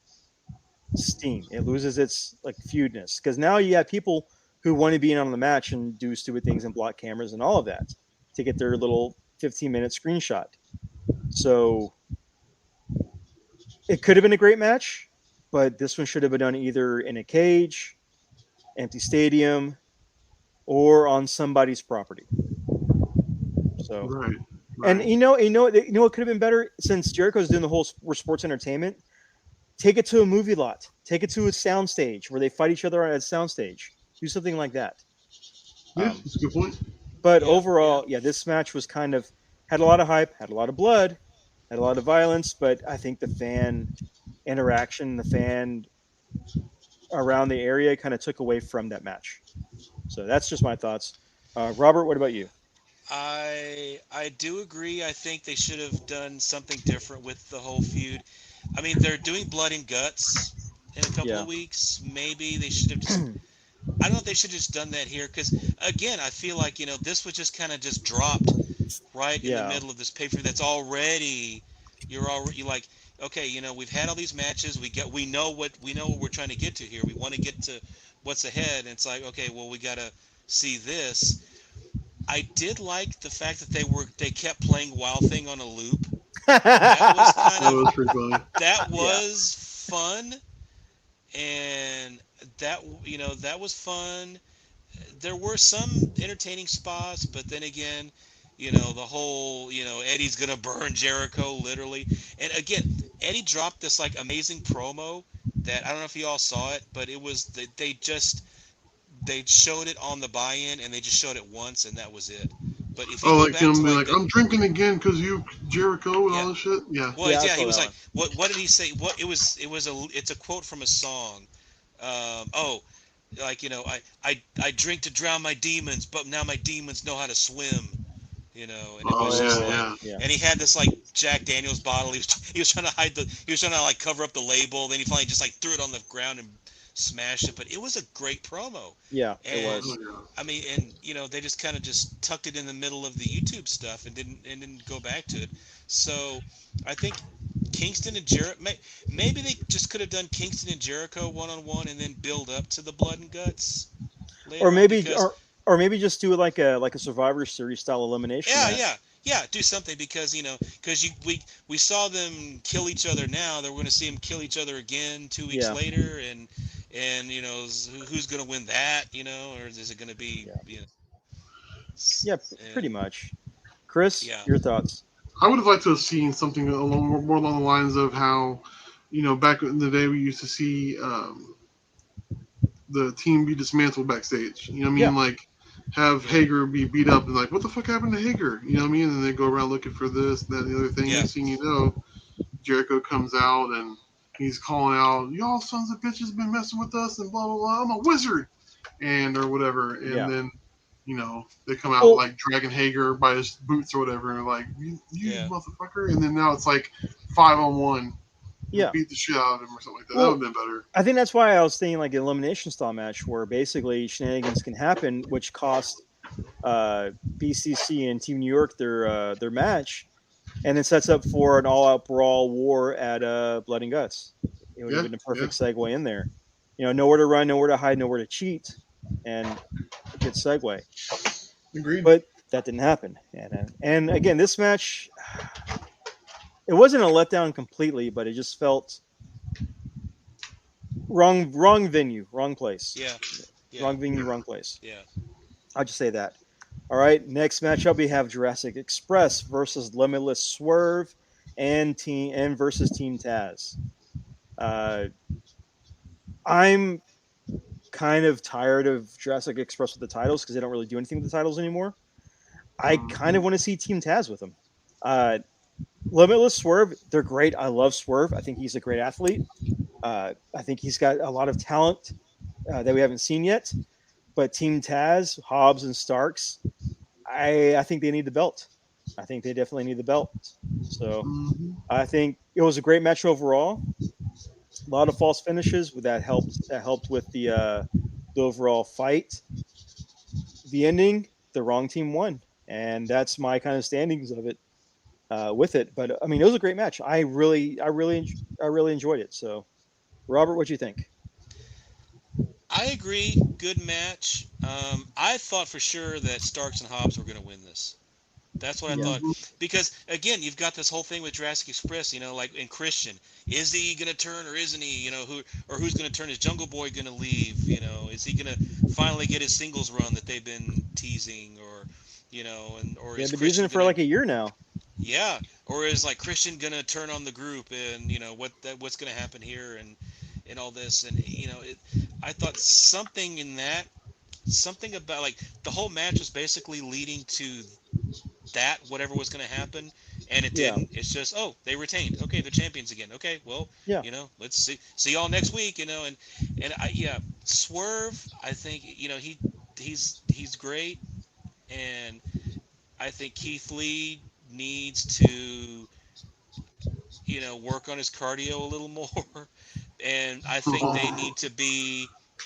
steam. It loses its feudness, because now you have people who want to be in on the match and do stupid things and block cameras and all of that to get their little 15-minute screenshot. So it could have been a great match, but this one should have been done either in a cage, empty stadium, or on somebody's property. So, Right. and Right. what could have been better since Jericho's doing the whole sports entertainment. Take it to a movie lot. Take it to a soundstage where they fight each other at a soundstage. Do something like that. Yeah, Um, that's a good point. but Yeah, yeah. overall, yeah, this match was kind of had a lot of hype, had a lot of blood, had a lot of violence, but I think the fan interaction, the fan around the area kind of took away from that match. So that's just my thoughts. Robert, what about you? I do agree. I think they should have done something different with the whole feud. I mean, they're doing blood and guts in a couple Yeah. of weeks. Maybe they should have just. I don't know if they should have just done that here because again, I feel like this was just kind of just dropped right in the Yeah. middle of this pay per view that's already. You're like, okay, we've had all these matches. We know what we're trying to get to here. We want to get to what's ahead, and it's like, okay, well, we gotta see this. I did like the fact that they kept playing Wild Thing on a loop. That was kind That of was pretty funny. that Yeah. was fun, and that was fun. There were some entertaining spots, but then again, the whole Eddie's gonna burn Jericho literally, and again, Eddie dropped this like amazing promo that I don't know if you all saw it, but it was they showed it on the buy-in and they just showed it once and that was it. But if you Oh, go like back to him being like like, the I'm drinking again because you, Jericho, and yeah, all this shit. Yeah. well, Yeah, I yeah, he saw was that like, one. what did he say? What it's a quote from a song. Oh, like I drink to drown my demons, but now my demons know how to swim. And it Oh, was just yeah, like, Oh, yeah. yeah. and he had this like Jack Daniels bottle. He was trying to he was trying to like cover up the label. Then he finally just like threw it on the ground and smashed it. But it was a great promo, Yeah, it and was. Oh, yeah. I mean, and they just kind of just tucked it in the middle of the YouTube stuff and didn't go back to it. So I think Kingston and Jericho, maybe they just could have done Kingston and Jericho one on one and then build up to the blood and guts Or later on maybe because or maybe just do like a Survivor Series style elimination yeah, match. yeah, yeah. Do something because because we saw them kill each other now. That we're going to see them kill each other again 2 weeks Yeah. later, and who's going to win that? Or is it going to be Yeah. s- Yeah, pretty and much. Chris, yeah, your thoughts? I would have liked to have seen something along more along the lines of how, back in the day we used to see the team be dismantled backstage. You know what I Yeah. mean? Like have yeah, Hager be beat up and like, what the fuck happened to Hager? You know what I mean? And they go around looking for this, that, and the other thing. yeah, Next thing you know, Jericho comes out and he's calling out, "Y'all sons of bitches been messing with us," and blah blah blah. I'm a wizard, and or whatever. And Yeah. then they come out Well, like dragging Hager by his boots or whatever, and like, you yeah. motherfucker. And then now it's like 5-on-1 and yeah. beat the shit out of him or something like that. That would Well, have been better. I think that's why I was thinking like an elimination style match where basically shenanigans can happen, which cost BCC and Team New York their match, and then sets up for an all out brawl war at Blood and Guts. It would have Yeah, been a yeah, perfect segue in there. Nowhere to run, nowhere to hide, nowhere to cheat, and a good segue. agreed. But that didn't happen. And again, this match, it wasn't a letdown completely, but it just felt wrong venue, wrong place, Yeah, yeah, wrong venue, Yeah. wrong place. yeah. I'll just say that. All right, next matchup we have Jurassic Express versus Limitless Swerve and versus Team Taz. Uh, I'm kind of tired of Jurassic Express with the titles because they don't really do anything with the titles anymore. I kind of Mhm. want to see Team Taz with them. Uh, Limitless Swerve, they're great. I love Swerve. I think he's a great athlete. I think he's got a lot of talent that we haven't seen yet. But Team Taz, Hobbs and Starks, I think they need the belt. I think they definitely need the belt. So Mhm. I think it was a great match overall. A lot of false finishes, but that helped with the overall fight. The ending, the wrong team won, and that's my kind of standings of it with it. But I mean, it was a great match. I really enjoyed it. So, Robert, what do you think? I agree. Good match. I thought for sure that Starks and Hobbs were going to win this. That's what I Yeah, thought. Mhm. Because again, you've got this whole thing with Jurassic Express. Like in Christian, is he going to turn or isn't he? Who's going to turn? Is Jungle Boy going to leave? Is he going to finally get his singles run that they've been teasing? Or you know, and or Yeah, is been using Christian it for gonna, like a year now. yeah, or is like Christian gonna turn on the group and what's gonna happen here and all this and I thought something in that, something about like the whole match was basically leading to that whatever was going to happen, and it Yeah, didn't. It's just, oh, they retained, okay, they're champions again, okay, well, yeah. let's see y'all next week, and Swerve, I think, he's great, and I think Keith Lee needs to work on his cardio a little more, and I think they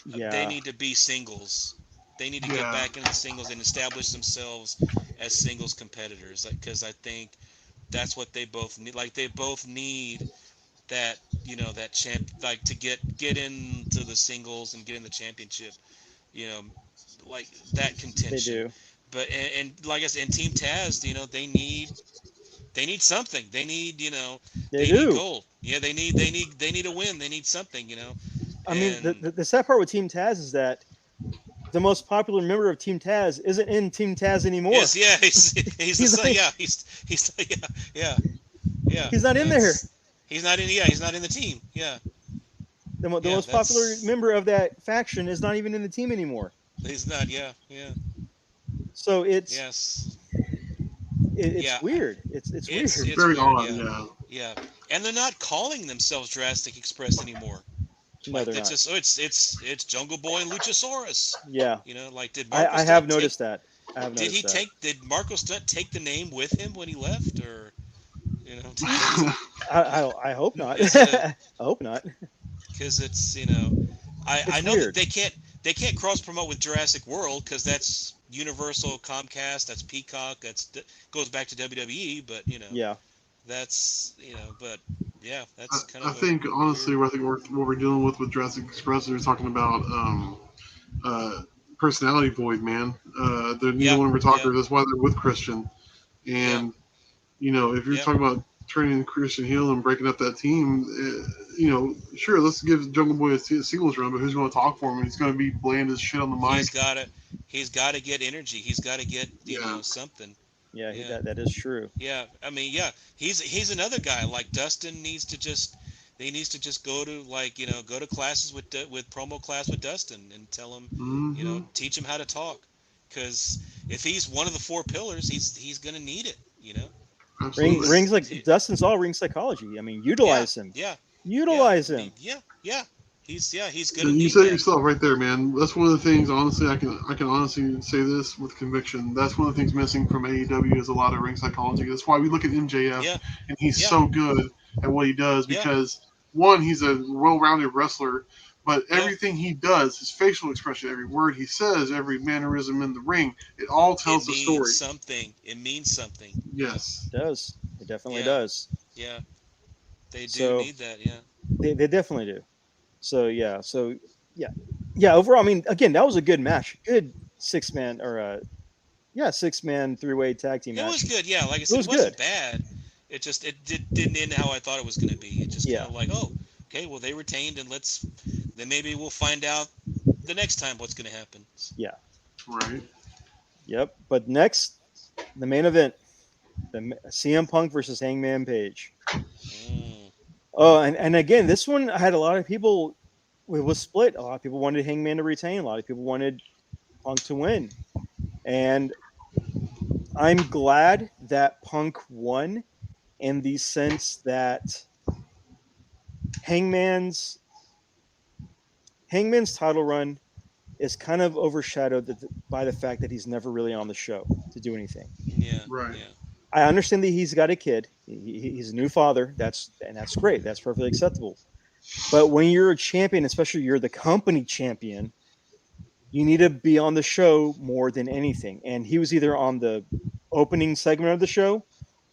Yeah, need to be singles. They need to get Yeah. back into the singles and establish themselves as singles competitors. Because I think that's what they both need. Like they both need that, that champ, like to get into the singles and get in the championship. You know, like that they contention. do. But and like I said, in Team Taz, they need something. They They need do. gold. Yeah, they need a win. They need something. I mean, And the sad part with Team Taz is that the most popular member of Team Taz isn't in Team Taz anymore. he's the He's son. like, Yeah, he's yeah. he's not in there. He's not in the team. Yeah, The yeah. most popular That's member of that faction is not even in the team anymore. he's not. Yeah, yeah, So yes, it's yeah. weird. It's It's weird. it's Very weird. odd. Yeah, Yeah. yeah. And they're not calling themselves Drastic Express anymore. No, Like they're that's not. just it's Jungle Boy and Luchasaurus. Yeah, Like did Marco I have Stunt take noticed that. I have did he noticed that. take did Marco Stunt take the name with him when he left, or I hope not. is it a I hope not. because it's I It's know that weird. they can't cross promote with Jurassic World because that's Universal, Comcast, that's Peacock, goes back to WWE, but Yeah. that's but yeah, I, that's kind I of a think honestly, weird. what I think what we're dealing with Jurassic Express, they're talking about personality void, man. They're neither Yeah, one of them are yeah, talkers. That's why they're with Christian. yeah, And if you're yeah. talking about turning Christian heel and breaking up that team, sure, let's give Jungle Boy a singles run, but who's going to talk for him? He's going to be bland as shit on the He's mic. gotta he's gotta get energy. He's gotta get Yeah, something. Yeah, Yeah, that is true. yeah. I mean, yeah. He's another guy. Like Dustin needs to just. He needs to just go to go to classes with promo class with Dustin and tell him, hmm teach him how to talk. Because if he's one of the four pillars, he's gonna need it. Ring, absolutely. rings like Dustin's all ring psychology. I mean, Yeah, utilize him. yeah, yeah, Utilize him. yeah. He's gonna You need said it that. yourself right there, man. That's one of the things. Honestly, I can honestly say this with conviction. That's one of the things missing from AEW is a lot of ring psychology. That's why we look at MJF Yeah, and he's yeah, so good at what he does yeah, because one, he's a well-rounded wrestler, but yeah. everything he does, his facial expression, every word he says, every mannerism in the ring, it all It tells the means story. something. It means something. Yeah, Yes. It does. It definitely yeah, does. yeah. They do So need that. Yeah. they definitely do. So yeah. So yeah. Yeah. Overall, I mean, again, that was a good match. Good 6-man or 6-man 3-way tag team It was match. good. Yeah, like I It said, it was wasn't good. bad. Didn't end how I thought it was going to be. It just kind Yeah. of like, oh, okay, well they retained, and then maybe we'll find out the next time what's going to happen. Yeah. Right. Yep. But next, the main event, the CM Punk versus Hangman Page. Mm, Oh, and again, this one I had a lot of people. It was split. A lot of people wanted Hangman to retain. A lot of people wanted Punk to win. And I'm glad that Punk won in the sense that Hangman's Hangman's title run is kind of overshadowed by the fact that he's never really on the show to do anything. yeah, Right. yeah, I understand that he's got a kid. He's a new father. That's great. That's perfectly acceptable. But when you're a champion, especially you're the company champion, you need to be on the show more than anything. And he was either on the opening segment of the show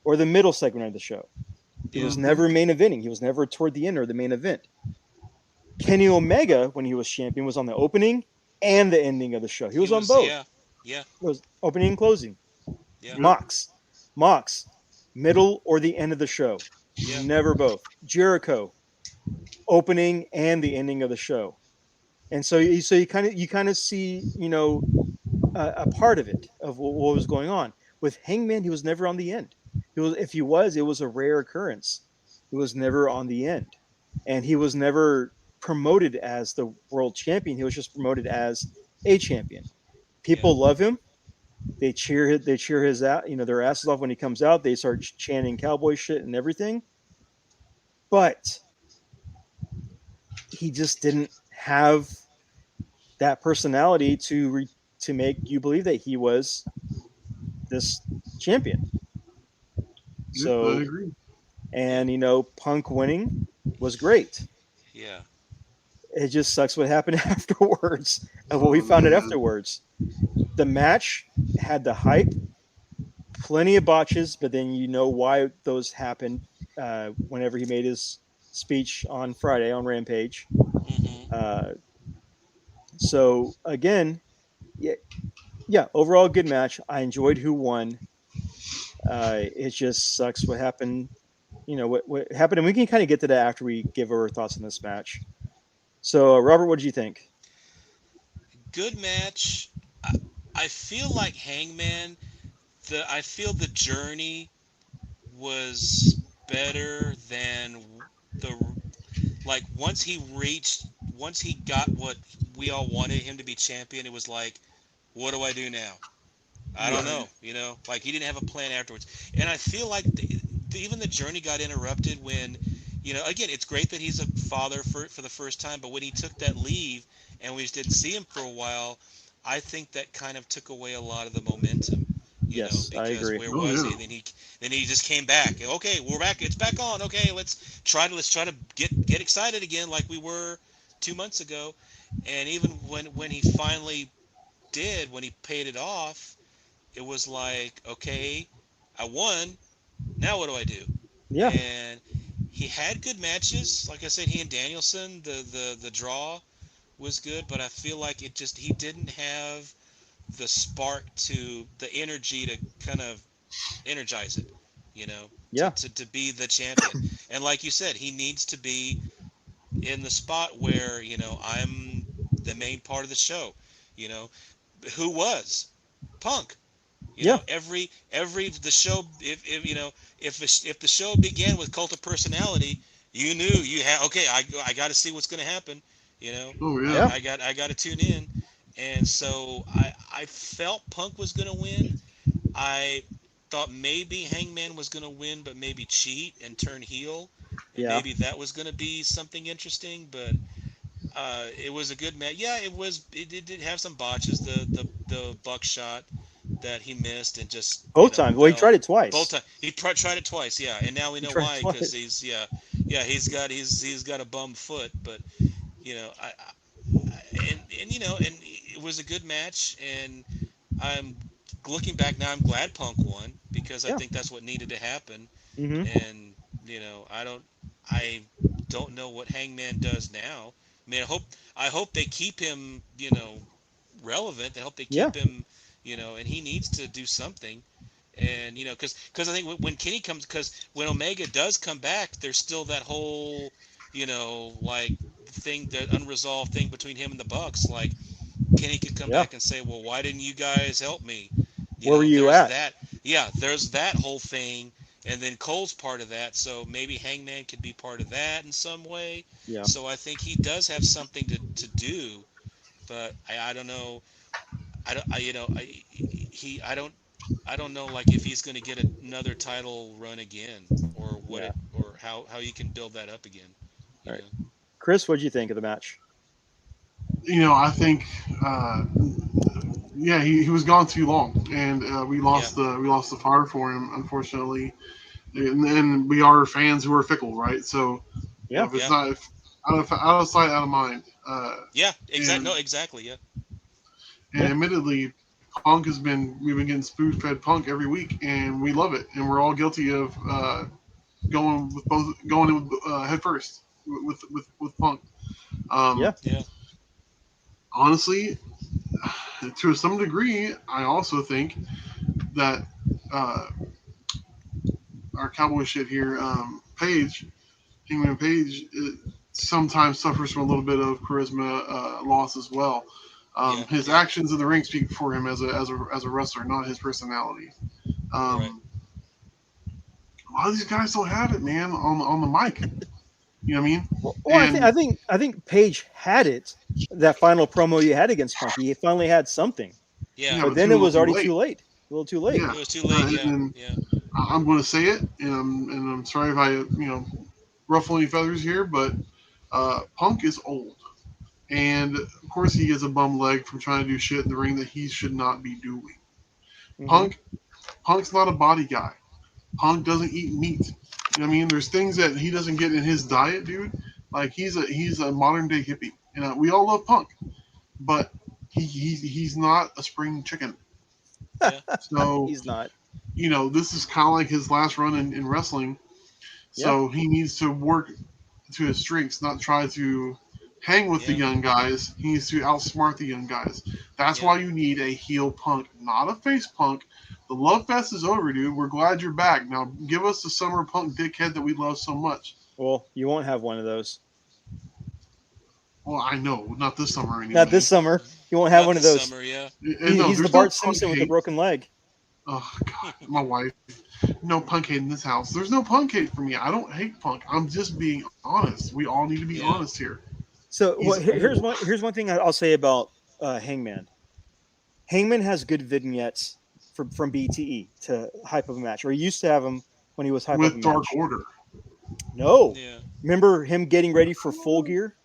or the middle segment of the show. He yeah, was never main eventing. He was never toward the end or the main event. Kenny Omega, when he was champion, was on the opening and the ending of the show. He was on both. yeah, yeah, It was opening and closing. yeah, Mox, middle or the end of the show. yeah, Never both. Jericho, opening and the ending of the show. And so you kind of see, a part of it of what was going on. With Hangman, he was never on the end. If he was, it was a rare occurrence. He was never on the end, and he was never promoted as the world champion. He was just promoted as a champion. Yeah. People love him. They cheer his their asses off when he comes out. They start chanting cowboy shit and everything. But he just didn't have that personality to make you believe that he was this champion. Yep, I So, agree. and Punk winning was great. Yeah. It just sucks what happened afterwards of what we Oh found out man. afterwards. The match had the hype, plenty of botches, but then why those happened whenever he made his speech on Friday on Rampage. Hmm. Uh, so again, yeah, yeah, overall good match. I enjoyed who won. It just sucks what happened. What happened, and we can kind of get to that after we give our thoughts on this match. So, Robert, what did you think? Good match. I, I feel like Hangman. I feel the journey was better than the like once he got what we all wanted him to be champion. It was like, what do I do now? I don't Right. know. Like he didn't have a plan afterwards. And I feel like even the journey got interrupted when, again, it's great that he's a father for the first time, but when he took that leave and we just didn't see him for a while, I think that kind of took away a lot of the momentum. Yes, I Because agree. where Oh was yeah. he? Then he just came back. Okay, we're back. It's back on. Okay, let's try to get excited again like we were 2 months ago. And even when he finally did, when he paid it off, it was like, okay, I won. Now what do I do? Yeah, And he had good matches. Like I said, he and Danielson, the draw was good, but I feel like he didn't have the spark to the energy to kind of energize it, to, yeah, to, to be the champion. And like you said, he needs to be in the spot where, I'm the main part of the show. You know, who was Punk? yeah, Every the show, if the show began with Cult of Personality, you knew you had, okay, I got to see what's going to happen. Oh I, yeah. yeah, I got to tune in, and so I felt Punk was going to win. I thought maybe Hangman was going to win, but maybe cheat and turn heel, and yeah, maybe that was going to be something interesting. But it was a good match. Yeah, it was. It did have some botches. The buckshot that he missed and just both times. Well, he fell tried it both twice. times. He tried it twice. Yeah, and now we He know tried it why, because twice. yeah, he's got a bum foot. But and it was a good match. And I'm looking back now, I'm glad Punk won, because I Yeah. think that's what needed to happen. Hmm. And I don't know what Hangman does now. I mean, I hope they keep him, relevant. I hope they Yeah. keep him, and he needs to do something. And because I think when Kenny comes, because when Omega does come back, there's still that whole, like thing, that unresolved thing between him and the Bucks. Like Kenny could come Yeah. back and say, well, why didn't you guys help me? Where were you There's at? that. Yeah, there's that whole thing. And then Cole's part of that. So maybe Hangman could be part of that in some way. Yeah. So I think he does have something to do. But I don't know. I don't, I, you know, I don't know, like, if he's going to get another title run again, or Yeah. or how you can build that up again, you All right. know. Chris, what did you think of the match? I think, uh, yeah, he was gone too long, and Yeah. we lost the fire for him, unfortunately. And we are fans who are fickle, right? So, Yeah. if it's Yeah. not if, out of sight, out of mind. Yeah. Exactly. And No, exactly. Yeah. and Yeah. admittedly, Punk we've been getting spoon fed Punk every week, and we love it, and we're all guilty of going in with, head first with Punk. Yeah. Um, Yeah. Honestly, to some degree, I also think that uh, our cowboy shit here, Hangman Page, sometimes suffers from a little bit of charisma loss as well. His actions in the ring speak for him as a wrestler, not his personality. Right. A lot of these guys don't have it, man, on the mic. You know what I mean? Well, And I think Page had it. That final promo you had against Punk, he finally had something, Yeah. Yeah, but but then too it was little too already too late. A little too late. Yeah. It was too late. Yeah. And Yeah. I'm going to say it, and I'm sorry if I ruffle any feathers here, but Punk is old, and of course he gets a bum leg from trying to do shit in the ring that he should not be doing. Mhm. Punk's not a body guy. Punk doesn't eat meat. You know what I mean? There's things that he doesn't get in his diet, dude. Like he's a modern day hippie. We all love Punk, but he's not a spring chicken. Yeah. So He's not. this is kind of like his last run in wrestling. Yeah. So he needs to work to his strengths, not try to hang with the Yeah. young guys. He needs to outsmart the young guys. That's Yeah. why you need a heel Punk, not a face Punk. The love fest is over, dude. We're glad you're back. Now give us the summer Punk dickhead that we love so much. Well, you won't have one of those. Well, I know, not this summer anyway. Not this summer. You won't have Not one of this those. summer. Yeah. No, He's the there's Bart no Punk Simpson with the hate. broken leg. Oh God, my wife. No Punk hate in this house. There's no Punk hate for me. I don't hate Punk. I'm just being honest. We all need to be Yeah. honest here. So He's here's old. one thing I'll say about Hangman. Hangman has good vignettes from BTE to hype of a match, or he used to have them when he was hype of a With match. Dark Order. No, Yeah. remember him getting ready for Full Gear?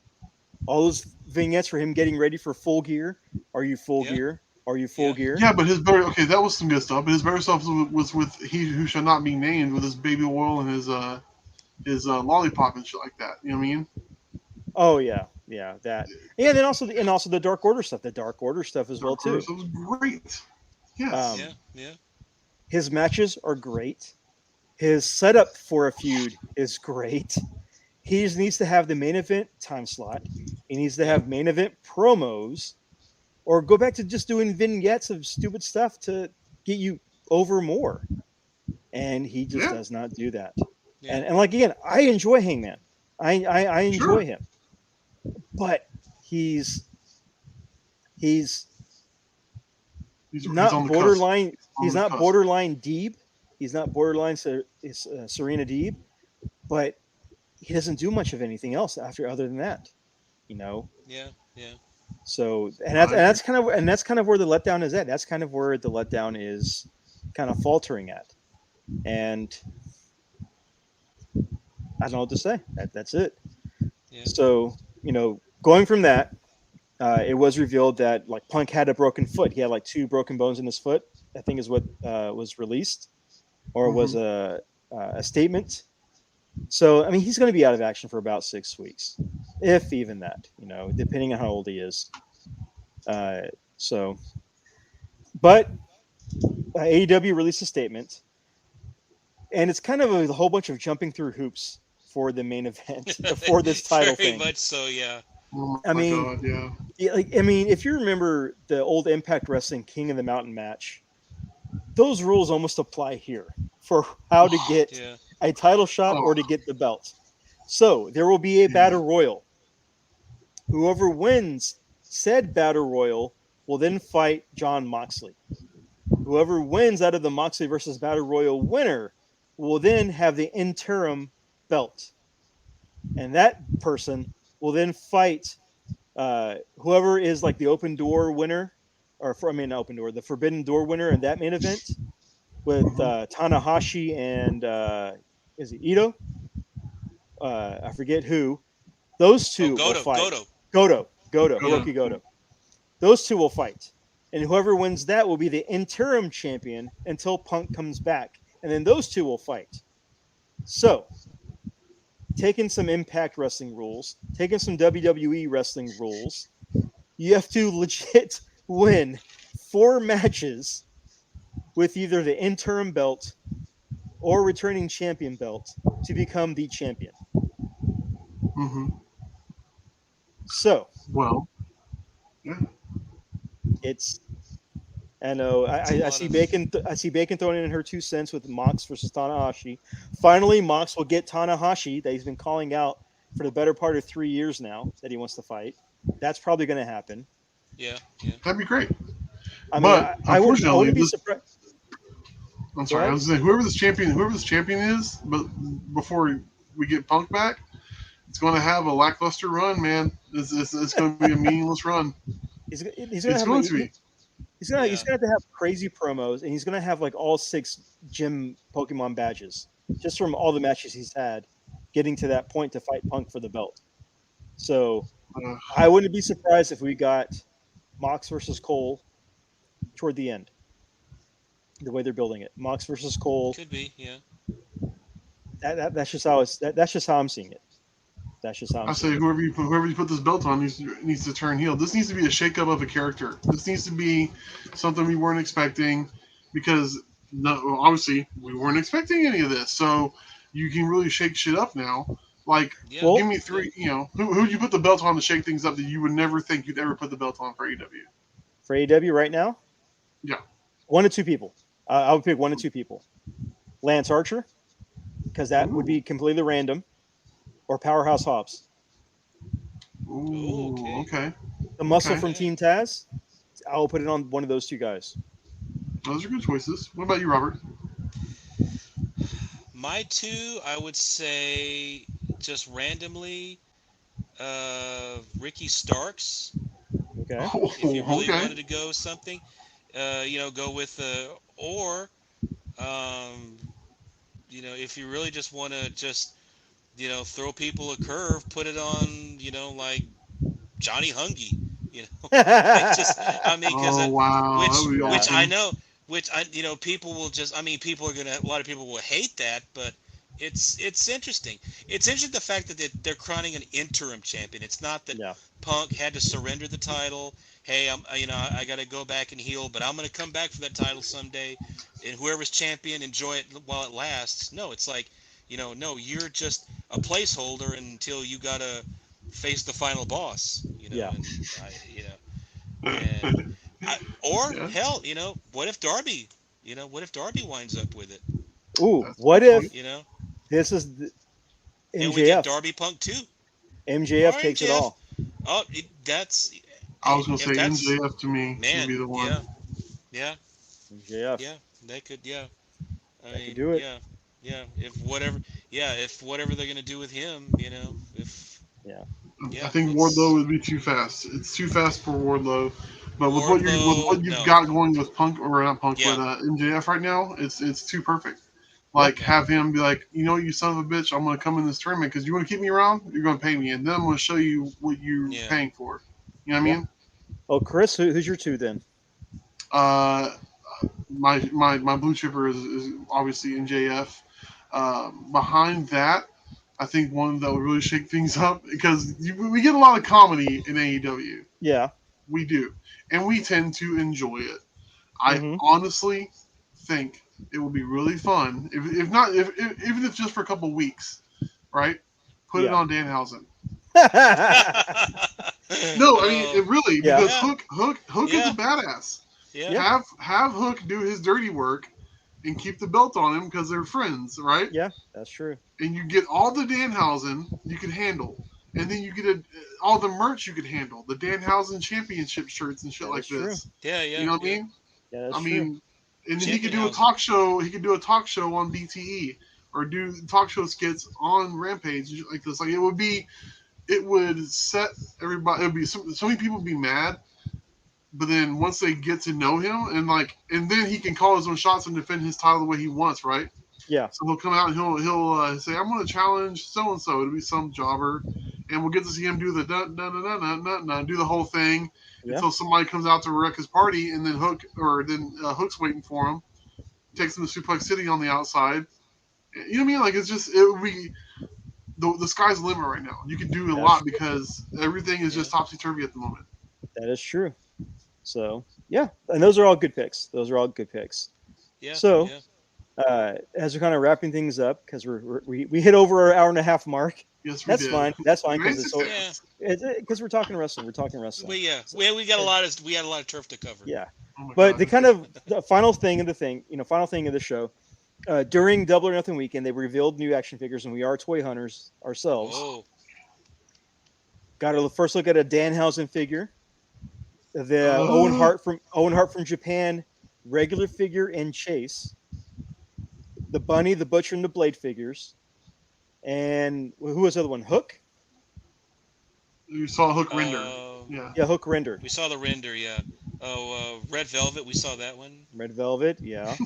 All those vignettes for him getting ready for Full Gear. Are you Full Yeah. Gear? Are you Full Yeah. Gear? Yeah, but his better that was some good stuff. But his better stuff was with He Who Shall Not Be Named, with his baby oil and his lollipop and shit like that. You know what I mean? Oh yeah, that. Yeah, and then also the Dark Order stuff. The Dark Order stuff as well Dark Order too. stuff was great. Yes. Yeah. Yeah. His matches are great. His setup for a feud is great. He just needs to have the main event time slot. He needs to have main event promos, or go back to just doing vignettes of stupid stuff to get you over more. And he just Yeah. does not do that. Yeah. And like again, I enjoy Hangman. I enjoy Sure. him, but he's not on the borderline. cusp. On He's the not cusp. borderline Deeb. He's not borderline Serena Deeb, but he doesn't do much of anything else other than that. Yeah. Yeah. So that's kind of where the letdown is at. That's kind of where the letdown is kind of faltering at. And I don't know what to say. That's it. Yeah. So, going from that, it was revealed that like Punk had a broken foot. He had like 2 broken bones in his foot, I think is what was released, or was a statement. So, I mean, he's going to be out of action for about 6 weeks, if even that, depending on how old he is. But AEW released a statement, and it's kind of a whole bunch of jumping through hoops for the main event for this title Very thing. much so. Yeah. Oh I my mean, God, yeah. Yeah, if you remember the old Impact Wrestling King of the Mountain match, those rules almost apply here for how to get Yeah. a title shot or to get the belt. So there will be a battle royal. Whoever wins said battle royal will then fight John Moxley. Whoever wins out of the Moxley versus battle royal winner will then have the interim belt, and that person will then fight whoever is like the open door winner, the forbidden door winner in that main event with Tana Hoshi and is it Ito? I forget who. Those two will fight. Goto, Hiroki Goto. Those two will fight, and whoever wins that will be the interim champion until Punk comes back, and then those two will fight. So, taking some Impact Wrestling rules, taking some WWE Wrestling rules, you have to legit win 4 matches with either the interim belt or returning champion belt to become the champion. Mm-hmm. So, Well, yeah. it's. I know. I see Bacon. I see Bacon throwing in her 2 cents with Mox versus Tanahashi. Finally, Mox will get Tanahashi that he's been calling out for the better part of 3 years now that he wants to fight. That's probably going to happen. Yeah. Yeah. That'd be great. I mean, But I unfortunately, wouldn't be this, surprised. I'm sorry, I was saying whoever this champion is, but before we get Punk back, it's going to have a lackluster run, man. It's going to be a meaningless run. He's gonna It's have going to be. he's gonna have to have crazy promos, and he's gonna have like all 6 gym Pokemon badges just from all the matches he's had, getting to that point to fight Punk for the belt. So Uh, I wouldn't be surprised if we got Mox versus Cole toward the end. The way they're building it, Mox versus Cole. Could be. Yeah. That's just how that's just how I'm seeing it. That's just how I'm I say seeing it. whoever you put this belt on needs to turn heel. This needs to be a shakeup of a character. This needs to be something we weren't expecting, because no, obviously we weren't expecting any of this. So you can really shake shit up now. Like, Yeah. Well, give me 3. You know, who'd you put the belt on to shake things up that you would never think you'd ever put the belt on for AEW? For AEW right now, Yeah. 1 to 2 people. I would pick 1 to 2 people. Lance Archer, because that would be completely random, or Powerhouse Hobbs. Ooh, Ooh, okay. The muscle Okay. from Team Taz, I'll put it on one of those 2 guys. Those are good choices. What about you, Robert? My 2, I would say, just randomly, Ricky Starks. Okay. If you really Okay. wanted to go something, go with or, um, if you really just want to just, throw people a curve, put it on, like Johnny Hungy. Because Oh wow, that which would be which I awesome. know, people will just, people are gonna, a lot of people will hate that, but it's interesting. It's interesting the fact that they're crowning an interim champion. It's not that Yeah. Punk had to surrender the title. Hey, I got to go back and heal, but I'm gonna come back for that title someday. And whoever's champion, enjoy it while it lasts. No, it's like, no, you're just a placeholder until you gotta face the final boss. Yeah. And or Yeah, hell, what if Darby, winds up with it, Ooh, that's what funny. if you know, this is and we get MJF? Darby Punk too. All MJF right, takes it Jeff. all. Oh, that's I hey, was gonna if say that's MJF to me would man, be the one. yeah, yeah, MJF. yeah, they could, yeah. I That could mean, do it. yeah, yeah. If whatever they're gonna do with him, if Yeah. I yeah, think Wardlow it's would be too fast. It's too fast for Wardlow. But with Wardlow. what you've No, got going with Punk, or not Punk, yeah, but MJF right now, it's too perfect. Yeah. Like, no, have him be like, you son of a bitch, I'm gonna come in this tournament because you want to keep me around. You're gonna pay me, and then I'm gonna show you what you're yeah. paying for. You know what I Yeah. mean? Oh, Chris, who's your 2 then? Uh, my blue chipper is obviously MJF. Behind that, I think one that would really shake things up, because we get a lot of comedy in AEW. Yeah. We do, and we tend to enjoy it. I Mm-hmm. honestly think it would be really fun if not even if just for a couple weeks, right? Put it Yeah. on Danhausen. No, I mean Oh, it really, Yeah. because yeah, Hook is a yeah, badass. yeah, Yeah. Have Hook do his dirty work and keep the belt on him because they're friends, right? Yeah. That's true. And you get all the Danhausen you can handle, and then you get all the merch you could handle, the Danhausen championship shirts and shit That like is true. this. yeah, You yeah, know what I yeah. mean? Yeah, that's I true. mean, and then he could do a Championhausen. talk show. He could do a talk show on BTE, or do talk show skits on Rampage like this. Like, it would set everybody. It would be so many people would be mad, but then once they get to know him, and then he can call his own shots and defend his title the way he wants, right? Yeah. So he'll come out and he'll say, "I'm going to challenge so and so." It'll be some jobber, and we'll get to see him do the do the whole thing Yeah. until somebody comes out to wreck his party, and then Hook's waiting for him, takes him to Suplex City on the outside. You know what I mean? Like, it would be the sky's the limit right now. You can do a That's lot true. because everything is Yeah, just topsy turvy at the moment. That is true. So yeah, and those are all good picks. Those are all good picks. yeah, So yeah. as we're kind of wrapping things up, because we hit over our hour and a half mark. Yes, we That's did. fine. That's fine because Nice it's and Yeah. fast. because we're talking wrestling. We're talking wrestling. So, We got a lot of turf to cover. yeah. Oh my But god. the kind of the final thing of the show, during Double or Nothing weekend, they revealed new action figures, and we are toy hunters ourselves. Oh, Got to first look at a Danhausen figure. the Owen Hart from Japan regular figure and chase, the Bunny, the Butcher, and the Blade figures, and who was the other one? Hook. You saw Hook render. Yeah. Yeah, Hook rendered. We saw the render, yeah. Oh, Red Velvet, we saw that one. Red Velvet, yeah.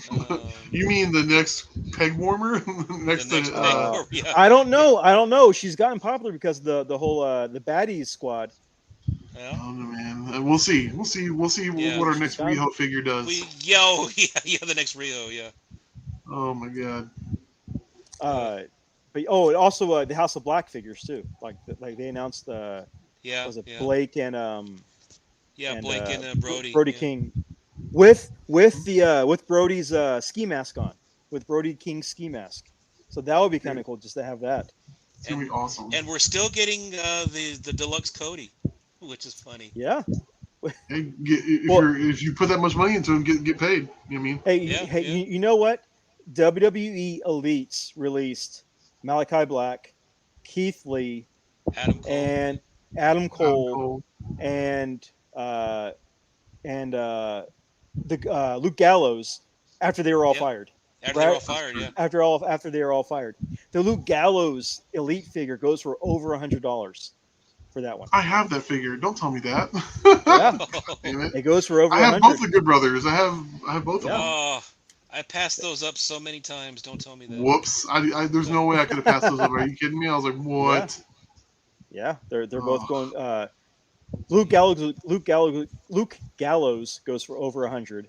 You mean the next peg warmer? next the next to, peg warmer, yeah. I don't know. She's gotten popular because the whole the baddies squad. Yeah. Oh man, we'll see. Yeah. What our next Riho figure does. The next Rio, yeah. Oh my god. But also the House of Black figures too. Like they announced was it Blake and Blake and Brody. Brody King with Brody's ski mask on, with Brody King's ski mask. So that would be kind of cool just to have that. It's gonna be awesome. And we're still getting the deluxe Cody, which is funny. Yeah. Hey, if you put that much money into him, get paid. You know what I mean? Hey, you know what? WWE Elites released Malachi Black, Keith Lee, Adam Cole, and Luke Gallows after they were all fired. After they're all fired, yeah. After they were all fired, the Luke Gallows Elite figure goes for over $100 for that one. I have that figure. Don't tell me that. Yeah, it goes for over. I have both the Good Brothers. I have both of them. Oh, I passed those up so many times. Don't tell me that. Whoops! There's no way I could have passed those up. Are you kidding me? I was like, what? Yeah, they're both going. Luke Gallows goes for over 100.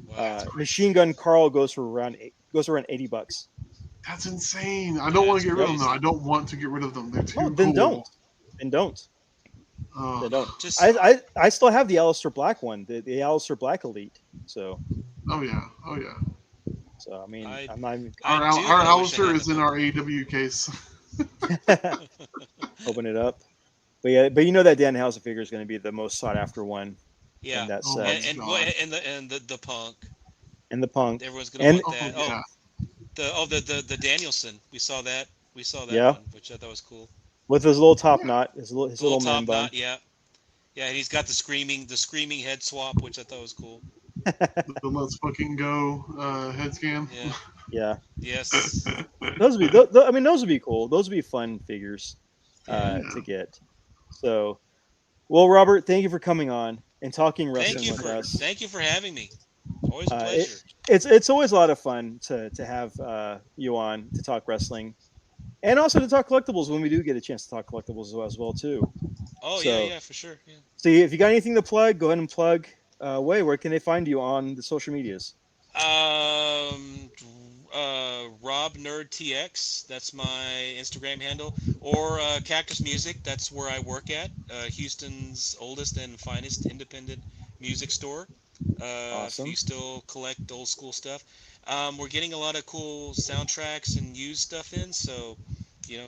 Wow. Machine Gun Carl goes for around $80. That's insane. I don't want to get rid of them. Though. I don't want to get rid of them. They're too then cool. Don't. They don't. Just, I still have the Aleister Black one, the Aleister Black Elite. So. Oh yeah. So I mean, I'm not even... Our Aleister is in our AEW case. Open it up. But you know that Danhausen figure is going to be the most sought after one. Yeah. In that set. And the Punk. And the Punk. Everyone's going to want that. Yeah. The Danielson. We saw that Yeah. one, which I thought was cool. With his little top knot, his little man top bun. knot, yeah. Yeah, and he's got the screaming head swap, which I thought was cool. The Let's Fucking Go head scan. Yeah. Yeah. Yes. Those would be cool. Those would be fun figures to get. So, well, Robert, thank you for coming on and talking wrestling with us. Thank you for having me. Always a pleasure. It's always a lot of fun to have you on to talk wrestling, and also to talk collectibles when we do get a chance to talk collectibles as well too. Oh so, yeah, for sure. Yeah. So if you got anything to plug, go ahead and plug. Where can they find you on the social medias? Rob Nerd TX, that's my Instagram handle, or Cactus Music, that's where I work at, Houston's oldest and finest independent music store. Awesome. If you still collect old school stuff, we're getting a lot of cool soundtracks and used stuff in, so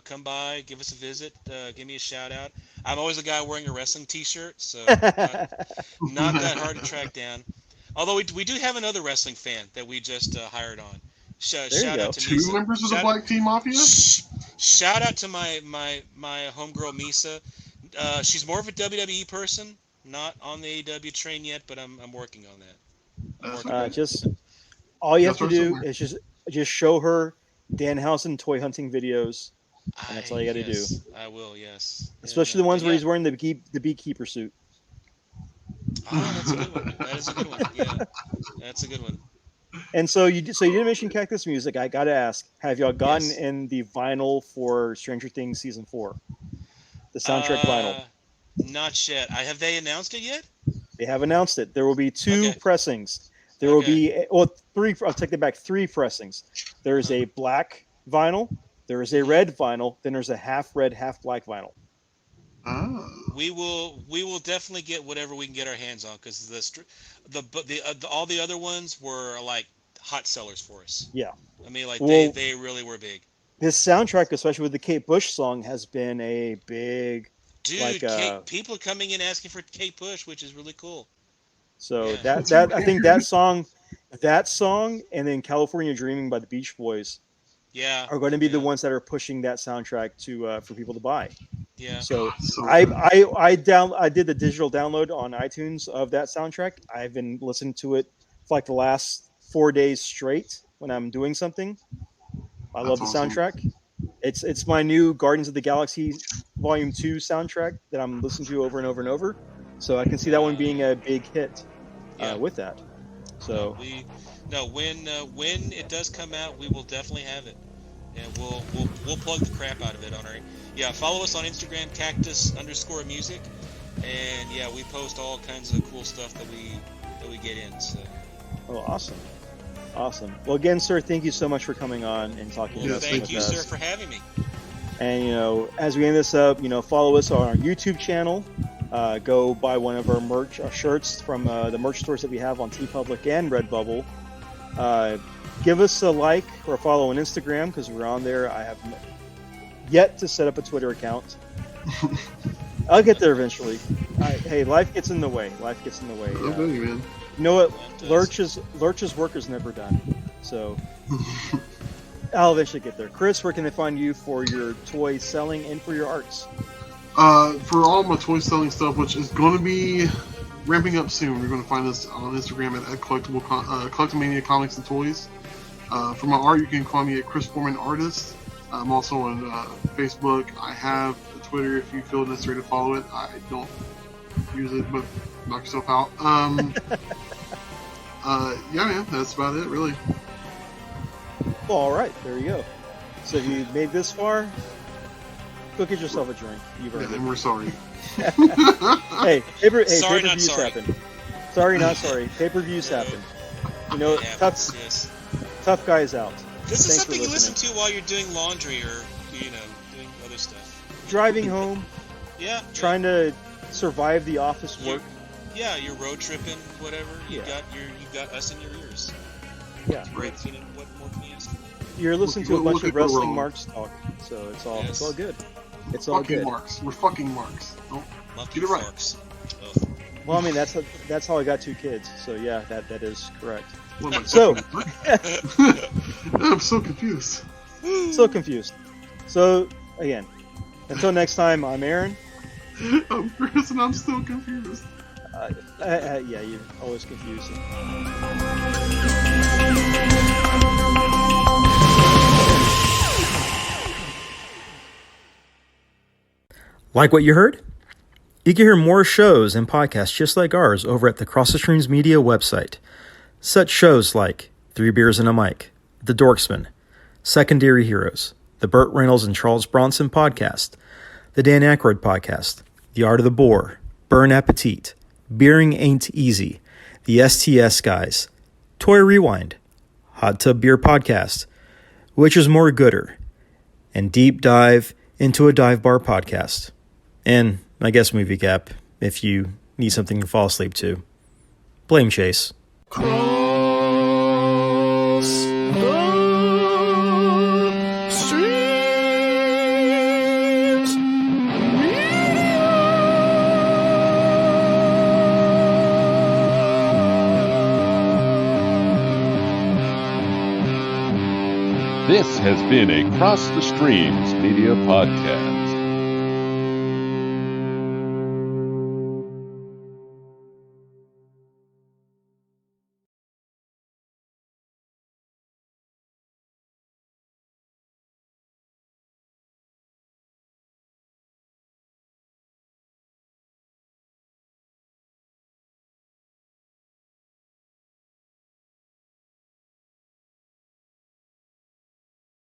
come by, give us a visit, give me a shout out. I'm always a guy wearing a wrestling t-shirt, so not that hard to track down. Although we do have another wrestling fan that we just hired on. Shout out to Two Misa. members of the Black Team Mafia? Shout out to my homegirl Misa. She's more of a WWE person, not on the AEW train yet, but I'm working on that. Just all you have to do is just show her Danhausen toy hunting videos, and that's all you got to do. I will, yes. Especially the ones where he's wearing the beekeeper suit. Oh, that's a good one. That is a good one. Yeah, that's a good one. And so you didn't mention Cactus Music. I got to ask, have y'all gotten in the vinyl for Stranger Things season 4? The soundtrack vinyl. Not yet. Have they announced it yet? They have announced it. There will be 2 pressings. There will be 3. I'll take it back. 3 pressings. There is a black vinyl. There is a red vinyl. Then there's a half red, half black vinyl. Oh. We will definitely get whatever we can get our hands on, because the all the other ones were like hot sellers for us. Yeah, I mean, like they really were big. This soundtrack, especially with the Kate Bush song, has been a big dude. People are coming in asking for Kate Bush, which is really cool. So that I think that song, and then California Dreaming by the Beach Boys, are going to be the ones that are pushing that soundtrack to for people to buy. Yeah. So So I good. I did the digital download on iTunes of that soundtrack. I've been listening to it for like the last 4 days straight when I'm doing something. I love That's the awesome. soundtrack. It's my new Guardians of the Galaxy Volume 2 soundtrack that I'm listening to over and over and over. So I can see that one being a big hit Yeah. with that. So When it does come out, we will definitely have it, and we'll plug the crap out of it on our. Yeah, follow us on Instagram, cactus_music, and yeah, we post all kinds of cool stuff that we get in. So. oh, awesome. Well, again, sir, thank you so much for coming on and talking Well, to us. thank with you, us. sir, for having me. And as we end this up, follow us on our YouTube channel. Go buy one of our merch shirts from the merch stores that we have on TeePublic and Redbubble. Give us a like or a follow on Instagram because we're on there. I have yet to set up a Twitter account. I'll get there eventually. Hey, life gets in the way. I feel you, man. You know what? Lurch's work is never done. So I'll eventually get there. Chris, where can they find you for your toy selling and for your arts? For all my toy selling stuff, which is going to be ramping up soon, you're going to find us on Instagram at Collectomania Comics and Toys. For my art, you can call me at Chris Foreman Artist. I'm also on Facebook. I have a Twitter if you feel necessary to follow it. I don't use it, but knock yourself out. Yeah, man, that's about it, really. Well, all right, there you go. So if you made this far, go get yourself a drink. You've earned Yeah, it. and we're sorry. Hey, Sorry, not pay-per-views sorry. happen. Sorry, not sorry. Pay-per-views happen. It happens, yes. Tough guys out. This is Thanks for something you listen listening. to while you're doing laundry or doing other stuff. Driving home, Yeah. trying to survive the office work. Yeah, you're road tripping, whatever. You Yeah. got us in your ears. Yeah, Great. What more can you ask for? you're listening to a We'll bunch of keep it wrestling rolling. marks talk, so it's all Yes. good. It's all Fucking good. marks. We're fucking marks. Don't Love get you it right. forks. Oh. Well, I mean that's how I got 2 kids. So yeah, that is correct. What am I So fucking- I'm so confused. so confused. So again, until next time, I'm Aaron. I'm Chris, and I'm still confused. Yeah, you're always confused. Like what you heard? You can hear more shows and podcasts just like ours over at the Cross the Streams Media website. Such shows like 3 Beers and a Mic, The Dorksman, Secondary Heroes, the Burt Reynolds and Charles Bronson podcast, the Dan Aykroyd podcast, The Art of the Boar, Burn Appetit, Beering Ain't Easy, the STS Guys, Toy Rewind, Hot Tub Beer Podcast, Which is More Gooder, and Deep Dive into a Dive Bar podcast. And I guess Movie Cap, if you need something to fall asleep to. Blame Chase. This has been a Cross the Streams Media Podcast.